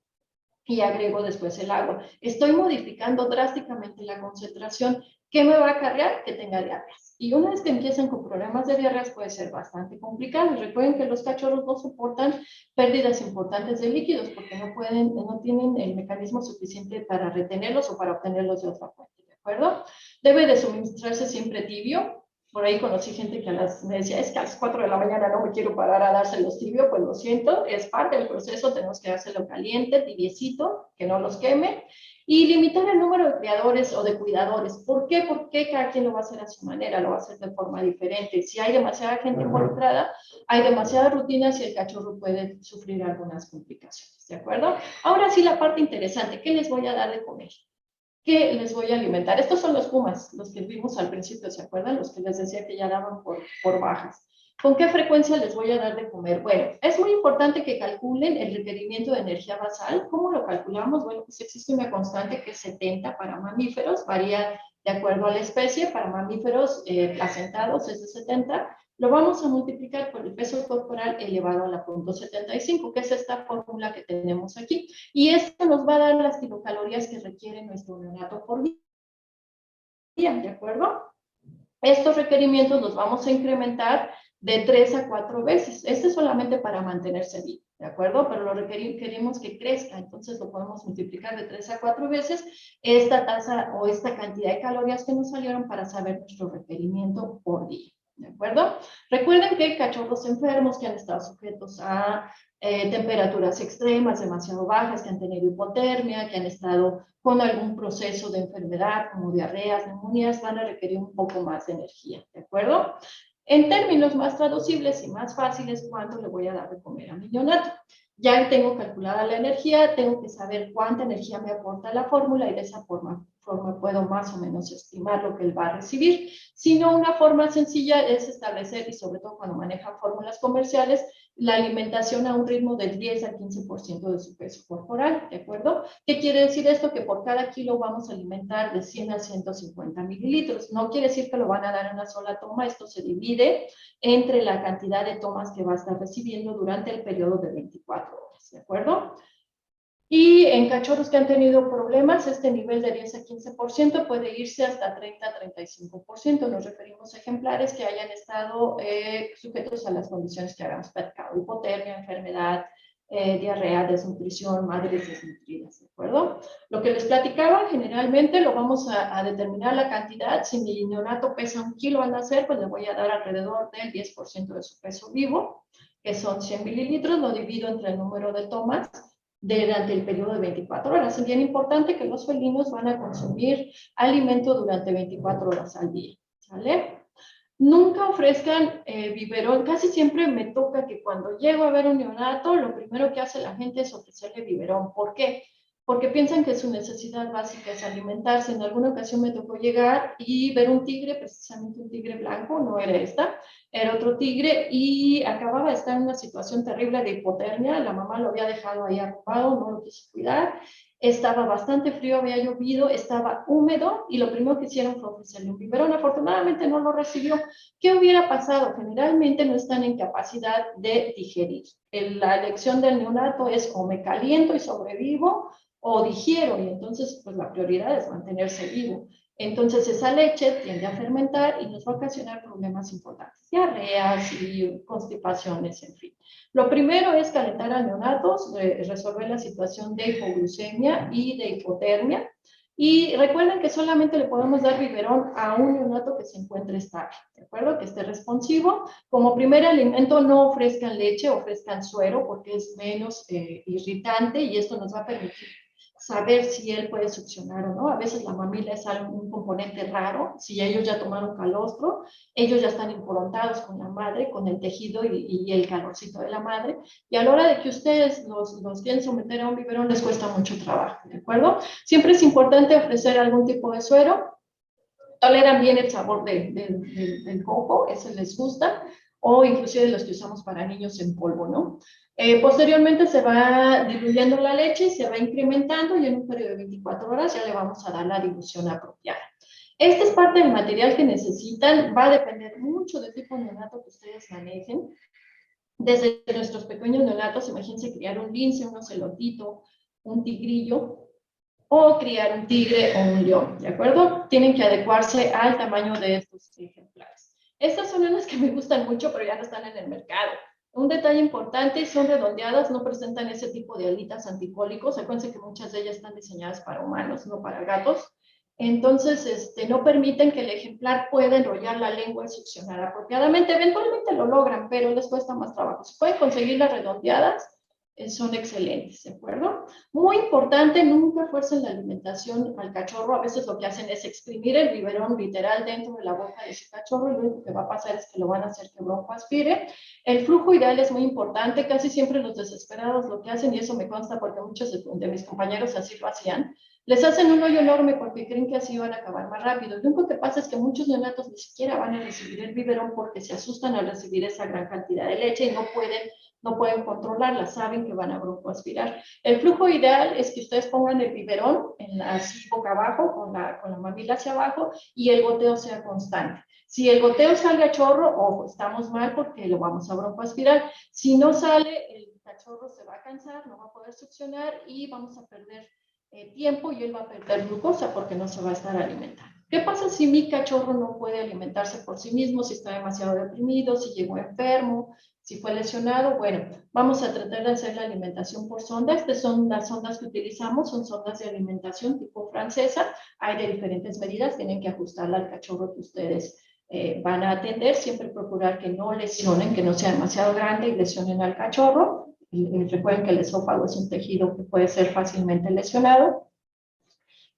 y agrego después el agua. Estoy modificando drásticamente la concentración. ¿Qué me va a acarrear? Que tenga diarreas. Y una vez que empiezan con problemas de diarreas puede ser bastante complicado. Recuerden que los cachorros no soportan pérdidas importantes de líquidos porque no tienen el mecanismo suficiente para retenerlos o para obtenerlos de otra fuente, ¿de acuerdo? Debe de suministrarse siempre tibio. Por ahí conocí gente que me decía, es que a las 4 de la mañana no me quiero parar a dárselos tibio, pues lo siento, es parte del proceso, tenemos que dárselo caliente, tibiecito, que no los queme, y limitar el número de criadores o de cuidadores. ¿Por qué? Porque cada quien lo va a hacer a su manera, lo va a hacer de forma diferente. Si hay demasiada gente involucrada, hay demasiadas rutinas y el cachorro puede sufrir algunas complicaciones, ¿de acuerdo? Ahora sí la parte interesante, ¿qué les voy a dar de comer? ¿Qué les voy a alimentar? Estos son los pumas, los que vimos al principio, ¿se acuerdan? Los que les decía que ya daban por bajas. ¿Con qué frecuencia les voy a dar de comer? Bueno, es muy importante que calculen el requerimiento de energía basal. ¿Cómo lo calculamos? Bueno, pues existe una constante que es 70 para mamíferos, varía de acuerdo a la especie. Para mamíferos placentados es de 70. Lo vamos a multiplicar por el peso corporal elevado a la 0.75, que es esta fórmula que tenemos aquí. Y esto nos va a dar las kilocalorías que requiere nuestro neonato por día, ¿de acuerdo? Estos requerimientos los vamos a incrementar de 3 a 4 veces. Este es solamente para mantenerse vivo, ¿de acuerdo? Pero lo queremos que crezca, entonces lo podemos multiplicar de 3 a 4 veces esta tasa o esta cantidad de calorías que nos salieron para saber nuestro requerimiento por día. ¿De acuerdo? Recuerden que cachorros enfermos que han estado sujetos a temperaturas extremas, demasiado bajas, que han tenido hipotermia, que han estado con algún proceso de enfermedad como diarreas, neumonías, van a requerir un poco más de energía, ¿de acuerdo? En términos más traducibles y más fáciles, ¿cuánto le voy a dar de comer a mi neonato? Ya tengo calculada la energía, tengo que saber cuánta energía me aporta la fórmula y de esa forma puedo más o menos estimar lo que él va a recibir. Si no, una forma sencilla es establecer, y sobre todo cuando maneja fórmulas comerciales, la alimentación a un ritmo del 10 al 15% de su peso corporal, ¿de acuerdo? ¿Qué quiere decir esto? Que por cada kilo vamos a alimentar de 100 a 150 mililitros. No quiere decir que lo van a dar en una sola toma, esto se divide entre la cantidad de tomas que va a estar recibiendo durante el periodo de 24 horas, ¿de acuerdo? Y en cachorros que han tenido problemas, este nivel de 10 a 15% puede irse hasta 30 a 35%. Nos referimos a ejemplares que hayan estado sujetos a las condiciones que habíamos platicado: hipotermia, enfermedad, diarrea, desnutrición, madres desnutridas, ¿de acuerdo? Lo que les platicaba, generalmente lo vamos a determinar la cantidad. Si mi neonato pesa 1 kilo al nacer, pues le voy a dar alrededor del 10% de su peso vivo, que son 100 mililitros, lo divido entre el número de tomas durante el periodo de 24 horas. Es bien importante que los felinos van a consumir alimento durante 24 horas al día, ¿sale? Nunca ofrezcan biberón. Casi siempre me toca que cuando llego a ver un neonato, lo primero que hace la gente es ofrecerle biberón. ¿Por qué? Porque piensan que su necesidad básica es alimentarse. En alguna ocasión me tocó llegar y ver un tigre, precisamente un tigre blanco, no era esta, era otro tigre, y acababa de estar en una situación terrible de hipotermia. La mamá lo había dejado ahí arropado, no lo quiso cuidar. Estaba bastante frío, había llovido, estaba húmedo, y lo primero que hicieron fue ofrecerle un biberón. Afortunadamente no lo recibió. ¿Qué hubiera pasado? Generalmente no están en capacidad de digerir. La elección del neonato es: o me caliento y sobrevivo, o digiero, y entonces pues la prioridad es mantenerse vivo. Entonces esa leche tiende a fermentar y nos va a ocasionar problemas importantes, diarreas y constipaciones, en fin. Lo primero es calentar a neonatos, resolver la situación de hipoglucemia y de hipotermia. Y recuerden que solamente le podemos dar biberón a un neonato que se encuentre estable, ¿de acuerdo? Que esté responsivo. Como primer alimento no ofrezcan leche, ofrezcan suero porque es menos irritante y esto nos va a permitir saber si él puede succionar o no. A veces la mamila es un componente raro. Si ellos ya tomaron calostro, ellos ya están improntados con la madre, con el tejido y el calorcito de la madre. Y a la hora de que ustedes los quieren someter a un biberón, les cuesta mucho trabajo, ¿de acuerdo? Siempre es importante ofrecer algún tipo de suero. Toleran bien el sabor del coco, ese les gusta, o inclusive los que usamos para niños en polvo, ¿no? Posteriormente se va diluyendo la leche y se va incrementando y en un periodo de 24 horas ya le vamos a dar la dilución apropiada. Esta es parte del material que necesitan, va a depender mucho del tipo de neonato que ustedes manejen. Desde nuestros pequeños neonatos, imagínense criar un lince, un ocelotito, un tigrillo, o criar un tigre o un león, ¿de acuerdo? Tienen que adecuarse al tamaño de estos ejemplares. Estas son unas que me gustan mucho, pero ya no están en el mercado. Un detalle importante, son redondeadas, no presentan ese tipo de alitas anticólicos. Acuérdense que muchas de ellas están diseñadas para humanos, no para gatos. Entonces, no permiten que el ejemplar pueda enrollar la lengua y succionar apropiadamente. Eventualmente lo logran, pero les cuesta más trabajo. Si pueden conseguir las redondeadas, son excelentes, ¿de acuerdo? Muy importante, nunca fuercen la alimentación al cachorro. A veces lo que hacen es exprimir el biberón literal dentro de la boca de su cachorro y lo único que va a pasar es que lo van a hacer que broncoaspire. El flujo ideal es muy importante. Casi siempre los desesperados lo que hacen, y eso me consta porque muchos de mis compañeros así lo hacían, les hacen un hoyo enorme porque creen que así van a acabar más rápido. Lo único que pasa es que muchos neonatos ni siquiera van a recibir el biberón porque se asustan al recibir esa gran cantidad de leche y no pueden controlarla, saben que van a broncoaspirar. El flujo ideal es que ustedes pongan el biberón así boca abajo, con la mamila hacia abajo, y el goteo sea constante. Si el goteo sale a chorro, ojo, estamos mal porque lo vamos a broncoaspirar. Si no sale, el cachorro se va a cansar, no va a poder succionar y vamos a perder tiempo y él va a perder glucosa porque no se va a estar alimentando. ¿Qué pasa si mi cachorro no puede alimentarse por sí mismo, si está demasiado deprimido, si llegó enfermo, si fue lesionado? Bueno, vamos a tratar de hacer la alimentación por sonda. Estas son las sondas que utilizamos, son sondas de alimentación tipo francesa. Hay de diferentes medidas, tienen que ajustarla al cachorro que ustedes van a atender. Siempre procurar que no lesionen, que no sea demasiado grande y lesionen al cachorro. Y recuerden que el esófago es un tejido que puede ser fácilmente lesionado.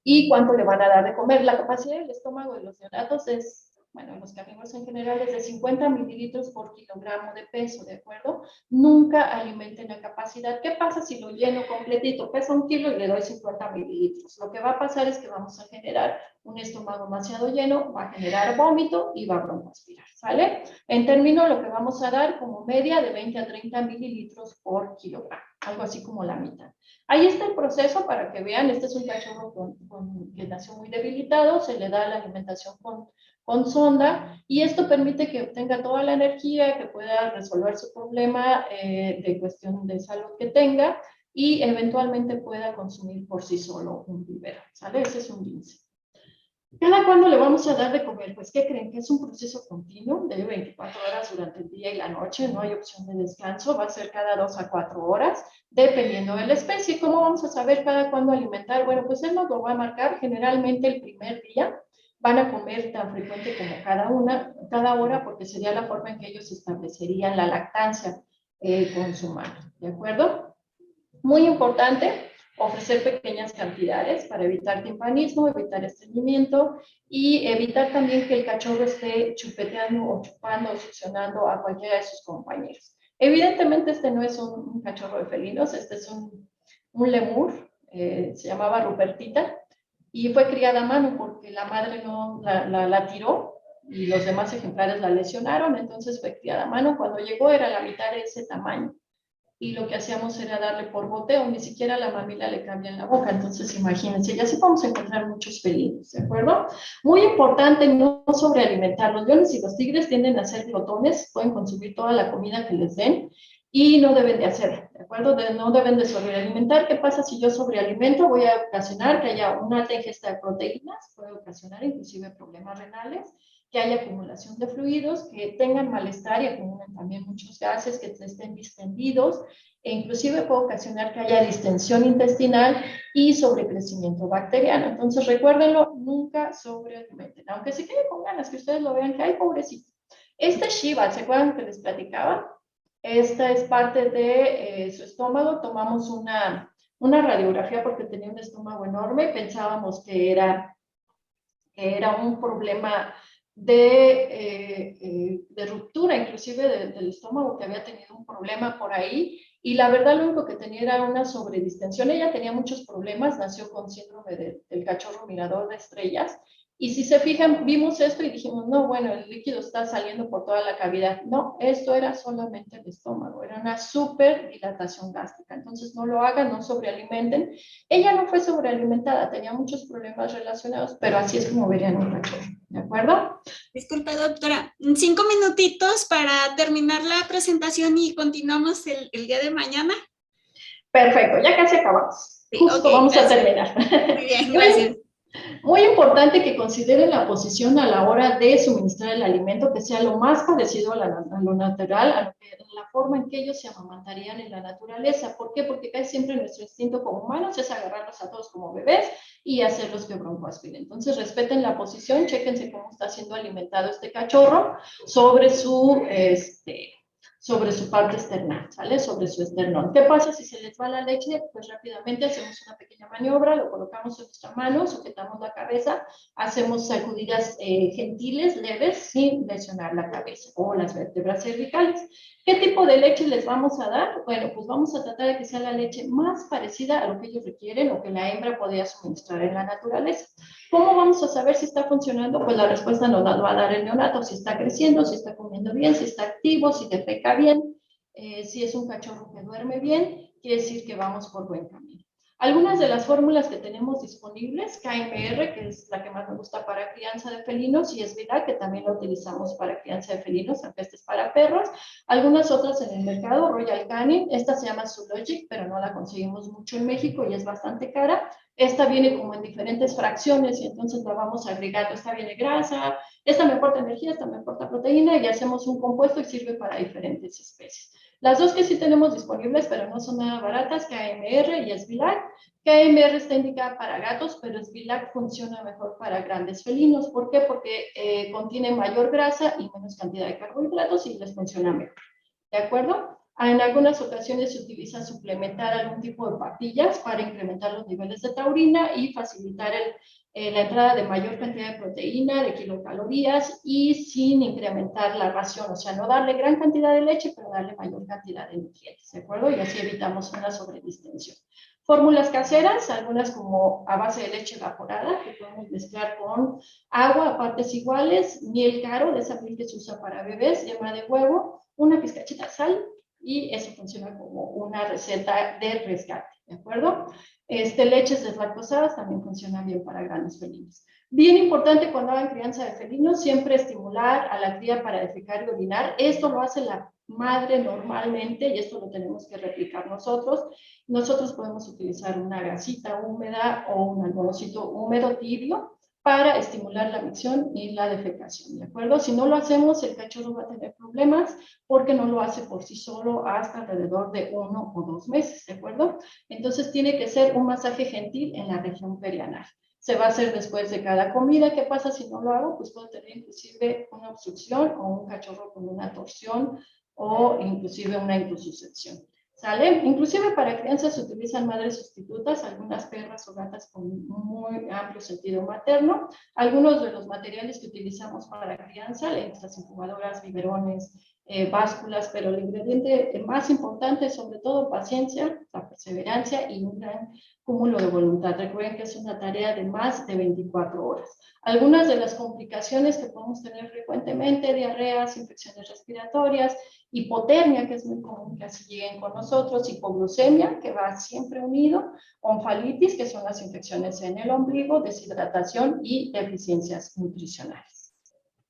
¿Y cuánto le van a dar de comer? La capacidad del estómago de los neonatos es, bueno, los carnívoros en general es de 50 mililitros por kilogramo de peso, ¿de acuerdo? Nunca alimenten la capacidad. ¿Qué pasa si lo lleno completito? Pesa 1 kilo y le doy 50 mililitros. Lo que va a pasar es que vamos a generar un estómago demasiado lleno, va a generar vómito y va a broncoaspirar, ¿sale? En términos, lo que vamos a dar como media de 20 a 30 mililitros por kilogramo, algo así como la mitad. Ahí está el proceso para que vean. Este es un cachorro que nació muy debilitado, se le da la alimentación con sonda y esto permite que obtenga toda la energía, que pueda resolver su problema de cuestión de salud que tenga y eventualmente pueda consumir por sí solo un biberón, ¿sale? Ese es un lince. ¿Cada cuándo le vamos a dar de comer? Pues, ¿qué creen? Que es un proceso continuo de 24 horas durante el día y la noche, no hay opción de descanso, va a ser cada 2 a 4 horas, dependiendo de la especie. ¿Cómo vamos a saber cada cuándo alimentar? Bueno, pues él nos lo va a marcar generalmente el primer día. Van a comer tan frecuente como cada hora, porque sería la forma en que ellos establecerían la lactancia con su madre, ¿de acuerdo? Muy importante, ofrecer pequeñas cantidades para evitar timpanismo, evitar estreñimiento y evitar también que el cachorro esté chupeteando o chupando o succionando a cualquiera de sus compañeros. Evidentemente este no es un cachorro de felinos, este es un lemur, se llamaba Rupertita y fue criada a mano porque la madre no la tiró y los demás ejemplares la lesionaron, entonces fue criada a mano. Cuando llegó era la mitad de ese tamaño. Y lo que hacíamos era darle por goteo, ni siquiera la mamila le cambia en la boca, entonces imagínense, ya sí vamos a encontrar muchos felinos, ¿de acuerdo? Muy importante no sobrealimentar. Los leones y los tigres tienden a ser glotones, pueden consumir toda la comida que les den, y no deben de hacerlo, ¿de acuerdo? No deben de sobrealimentar. ¿Qué pasa si yo sobrealimento? Voy a ocasionar que haya una alta ingesta de proteínas, puede ocasionar inclusive problemas renales, que haya acumulación de fluidos, que tengan malestar y acumulen también muchos gases, que estén distendidos, e inclusive puede ocasionar que haya distensión intestinal y sobrecrecimiento bacteriano. Entonces, recuérdenlo, nunca sobrealimenten. Aunque se queden con ganas, que ustedes lo vean que hay, pobrecito. Este Shiva, ¿se acuerdan que les platicaba? Esta es parte de su estómago. Tomamos una radiografía porque tenía un estómago enorme. Pensábamos que era un problema de ruptura, inclusive del estómago, que había tenido un problema por ahí. Y la verdad, lo único que tenía era una sobredistensión. Ella tenía muchos problemas, nació con síndrome del cachorro mirador de estrellas. Y si se fijan, vimos esto y dijimos, no, bueno, el líquido está saliendo por toda la cavidad. No, esto era solamente el estómago, era una súper dilatación gástrica. Entonces, no lo hagan, no sobrealimenten. Ella no fue sobrealimentada, tenía muchos problemas relacionados, pero así es como verían un cachorro, ¿de acuerdo? Disculpe, doctora, 5 minutitos para terminar la presentación y continuamos el día de mañana. Perfecto, ya casi acabamos. Sí, Justo okay, vamos gracias. a terminar. Muy bien, gracias. Muy importante que consideren la posición a la hora de suministrar el alimento, que sea lo más parecido a lo natural, a la forma en que ellos se amamantarían en la naturaleza. ¿Por qué? Porque casi siempre nuestro instinto como humanos es agarrarlos a todos como bebés y hacerlos que broncoaspiren. Entonces, respeten la posición, chéquense cómo está siendo alimentado este cachorro sobre su parte externa, ¿sale? Sobre su esternón. ¿Qué pasa si se les va la leche? Pues rápidamente hacemos una pequeña maniobra, lo colocamos en nuestra mano, sujetamos la cabeza, hacemos sacudidas gentiles, leves, sin lesionar la cabeza o las vértebras cervicales. ¿Qué tipo de leche les vamos a dar? Bueno, pues vamos a tratar de que sea la leche más parecida a lo que ellos requieren o que la hembra podría suministrar en la naturaleza. ¿Cómo vamos a saber si está funcionando? Pues la respuesta nos la va a dar el neonato, si está creciendo, si está comiendo bien, si está activo, si defeca bien, si es un cachorro que duerme bien, quiere decir que vamos por buen camino. Algunas de las fórmulas que tenemos disponibles, KMR, que es la que más me gusta para crianza de felinos, y Esvila, que también lo utilizamos para crianza de felinos, aunque este es para perros. Algunas otras en el mercado, Royal Canin, esta se llama Zoologic, pero no la conseguimos mucho en México y es bastante cara. Esta viene como en diferentes fracciones y entonces la vamos agregando. Esta viene grasa, esta me aporta energía, esta me aporta proteína y hacemos un compuesto y sirve para diferentes especies. Las dos que sí tenemos disponibles, pero no son nada baratas, KMR y Esvilac. KMR está indicada para gatos, pero Esvilac funciona mejor para grandes felinos. ¿Por qué? Porque contiene mayor grasa y menos cantidad de carbohidratos y les funciona mejor. ¿De acuerdo? En algunas ocasiones se utiliza suplementar algún tipo de papillas para incrementar los niveles de taurina y facilitar la entrada de mayor cantidad de proteína, de kilocalorías y sin incrementar la ración, o sea, no darle gran cantidad de leche, pero darle mayor cantidad de nutrientes, ¿de acuerdo? Y así evitamos una sobredistensión. Fórmulas caseras, algunas como a base de leche evaporada, que podemos mezclar con agua a partes iguales, miel caro, de esa miel que se usa para bebés, yema de huevo, una pizcachita de sal, y eso funciona como una receta de rescate, ¿de acuerdo? Leches deslactosadas también funcionan bien para grandes felinos. Bien importante cuando hagan crianza de felinos, siempre estimular a la cría para defecar y orinar. Esto lo hace la madre normalmente y esto lo tenemos que replicar nosotros. Nosotros podemos utilizar una gasita húmeda o un algodoncito húmedo tibio para estimular la micción y la defecación, ¿de acuerdo? Si no lo hacemos, el cachorro va a tener problemas porque no lo hace por sí solo hasta alrededor de 1 o 2 meses, ¿de acuerdo? Entonces tiene que ser un masaje gentil en la región perianal. Se va a hacer después de cada comida. ¿Qué pasa si no lo hago? Pues puedo tener inclusive una obstrucción o un cachorro con una torsión o inclusive una intususcepción. ¿Sale? Inclusive para crianza se utilizan madres sustitutas, algunas perras o gatas con muy amplio sentido materno. Algunos de los materiales que utilizamos para crianza, nuestras incubadoras, biberones, básculas, pero el ingrediente más importante es sobre todo paciencia, la perseverancia y un gran cúmulo de voluntad. Recuerden que es una tarea de más de 24 horas. Algunas de las complicaciones que podemos tener frecuentemente, diarreas, infecciones respiratorias, hipotermia, que es muy común que así lleguen con nosotros, hipoglucemia, que va siempre unido, onfalitis, que son las infecciones en el ombligo, deshidratación y deficiencias nutricionales.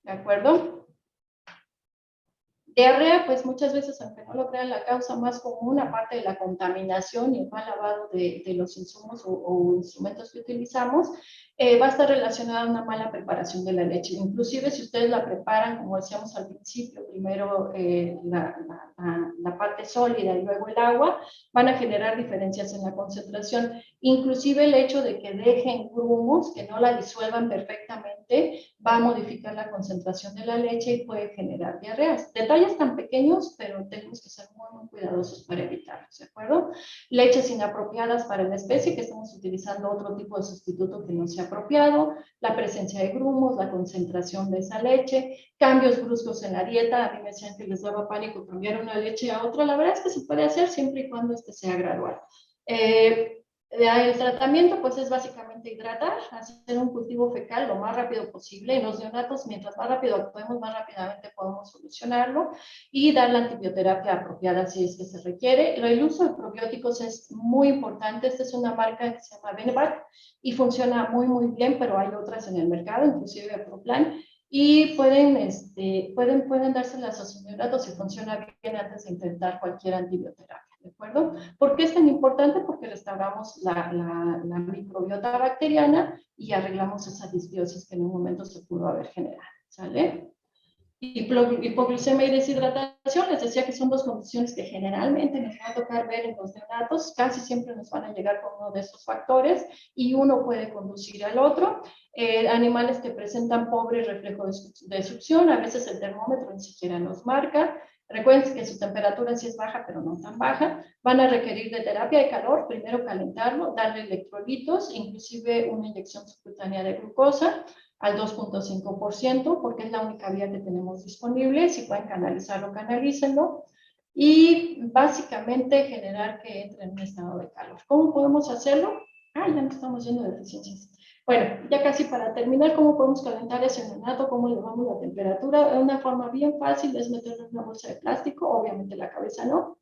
¿De acuerdo? Diarrea, pues muchas veces, aunque no lo crean, la causa más común, aparte de la contaminación y el mal lavado de los insumos o instrumentos que utilizamos, va a estar relacionada a una mala preparación de la leche. Inclusive si ustedes la preparan, como decíamos al principio, primero la parte sólida y luego el agua, van a generar diferencias en la concentración. Inclusive el hecho de que dejen grumos, que no la disuelvan perfectamente, va a modificar la concentración de la leche y puede generar diarreas. Detalles tan pequeños, pero tenemos que ser muy cuidadosos para evitarlos, ¿de acuerdo? Leches inapropiadas para la especie, que estamos utilizando otro tipo de sustituto que no sea apropiado, la presencia de grumos, la concentración de esa leche, cambios bruscos en la dieta. A mí me decían que les daba pánico cambiar una leche a otra. La verdad es que se puede hacer siempre y cuando este sea gradual. El tratamiento pues es básicamente hidratar, hacer un cultivo fecal lo más rápido posible. En los neonatos, mientras más rápido actuemos, más rápidamente podemos solucionarlo, y dar la antibioterapia apropiada si es que se requiere. El uso de probióticos es muy importante. Esta es una marca que se llama Benevac y funciona muy bien, pero hay otras en el mercado, inclusive Proplan, y pueden dárselas a sus neonatos si funciona bien antes de intentar cualquier antibioterapia. ¿De acuerdo? ¿Por qué es tan importante? Porque restauramos la microbiota bacteriana y arreglamos esa disbiosis que en un momento se pudo haber generado. ¿Sale? Hipoglucemia y deshidratación, les decía que son dos condiciones que generalmente nos va a tocar ver en los neonatos. Casi siempre nos van a llegar con uno de estos factores y uno puede conducir al otro. Animales que presentan pobre reflejo de succión, a veces el termómetro ni siquiera nos marca. Recuerden que su temperatura sí es baja, pero no tan baja. Van a requerir de terapia de calor, primero calentarlo, darle electrolitos, inclusive una inyección subcutánea de glucosa al 2.5%, porque es la única vía que tenemos disponible. Si pueden canalizarlo, canalícenlo. Y básicamente generar que entre en un estado de calor. ¿Cómo podemos hacerlo? Ya no estamos yendo de deficiencias. Bueno, ya casi para terminar, ¿cómo podemos calentar ese neonato? ¿Cómo elevamos la temperatura? Una forma bien fácil es meterlo en una bolsa de plástico, obviamente la cabeza no.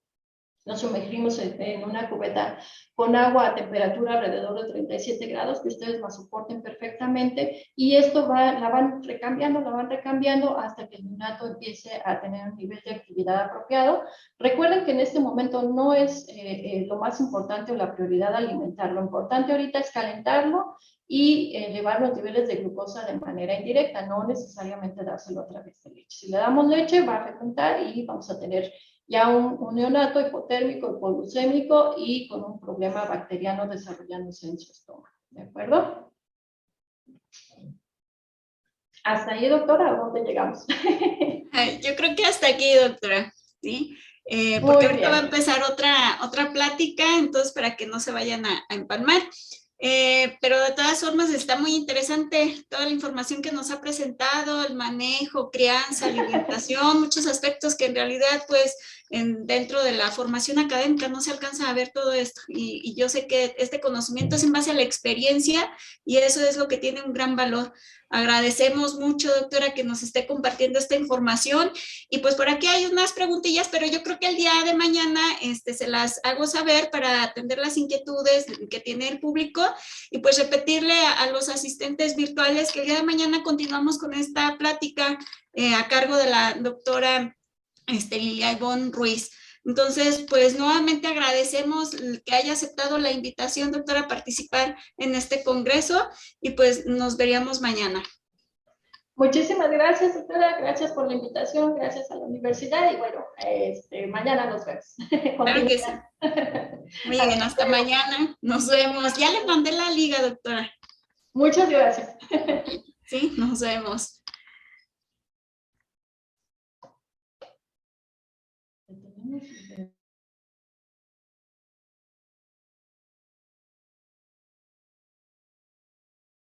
Nos sumergimos en una cubeta con agua a temperatura alrededor de 37 grados, que ustedes la soporten perfectamente, y esto la van recambiando hasta que el neonato empiece a tener un nivel de actividad apropiado. Recuerden que en este momento no es lo más importante o la prioridad alimentar. Lo importante ahorita es calentarlo y elevar los niveles de glucosa de manera indirecta, no necesariamente dárselo a través de leche. Si le damos leche, va a fermentar y vamos a tener ya un neonato hipotérmico, hipoglucémico y con un problema bacteriano desarrollándose en su estómago. ¿De acuerdo? ¿Hasta ahí, doctora? ¿A dónde llegamos? Yo creo que hasta aquí, doctora. ¿Sí? Porque ahorita va a empezar otra plática, entonces para que no se vayan a empalmar. Pero de todas formas está muy interesante toda la información que nos ha presentado, el manejo, crianza, alimentación, muchos aspectos que en realidad pues dentro de la formación académica no se alcanza a ver todo esto, y yo sé que este conocimiento es en base a la experiencia y eso es lo que tiene un gran valor. Agradecemos mucho, doctora, que nos esté compartiendo esta información, y pues por aquí hay unas preguntillas, pero yo creo que el día de mañana se las hago saber para atender las inquietudes que tiene el público, y pues repetirle a los asistentes virtuales que el día de mañana continuamos con esta plática a cargo de la doctora Lilia Ivonne Ruiz. Entonces, pues nuevamente agradecemos que haya aceptado la invitación, doctora, a participar en este congreso, y pues nos veríamos mañana. Muchísimas gracias, doctora. Gracias por la invitación, gracias a la universidad, y bueno, mañana nos vemos. Claro que sí. Muy bien, hasta mañana. Nos vemos. Ya le mandé la liga, doctora. Muchas gracias. Sí, nos vemos.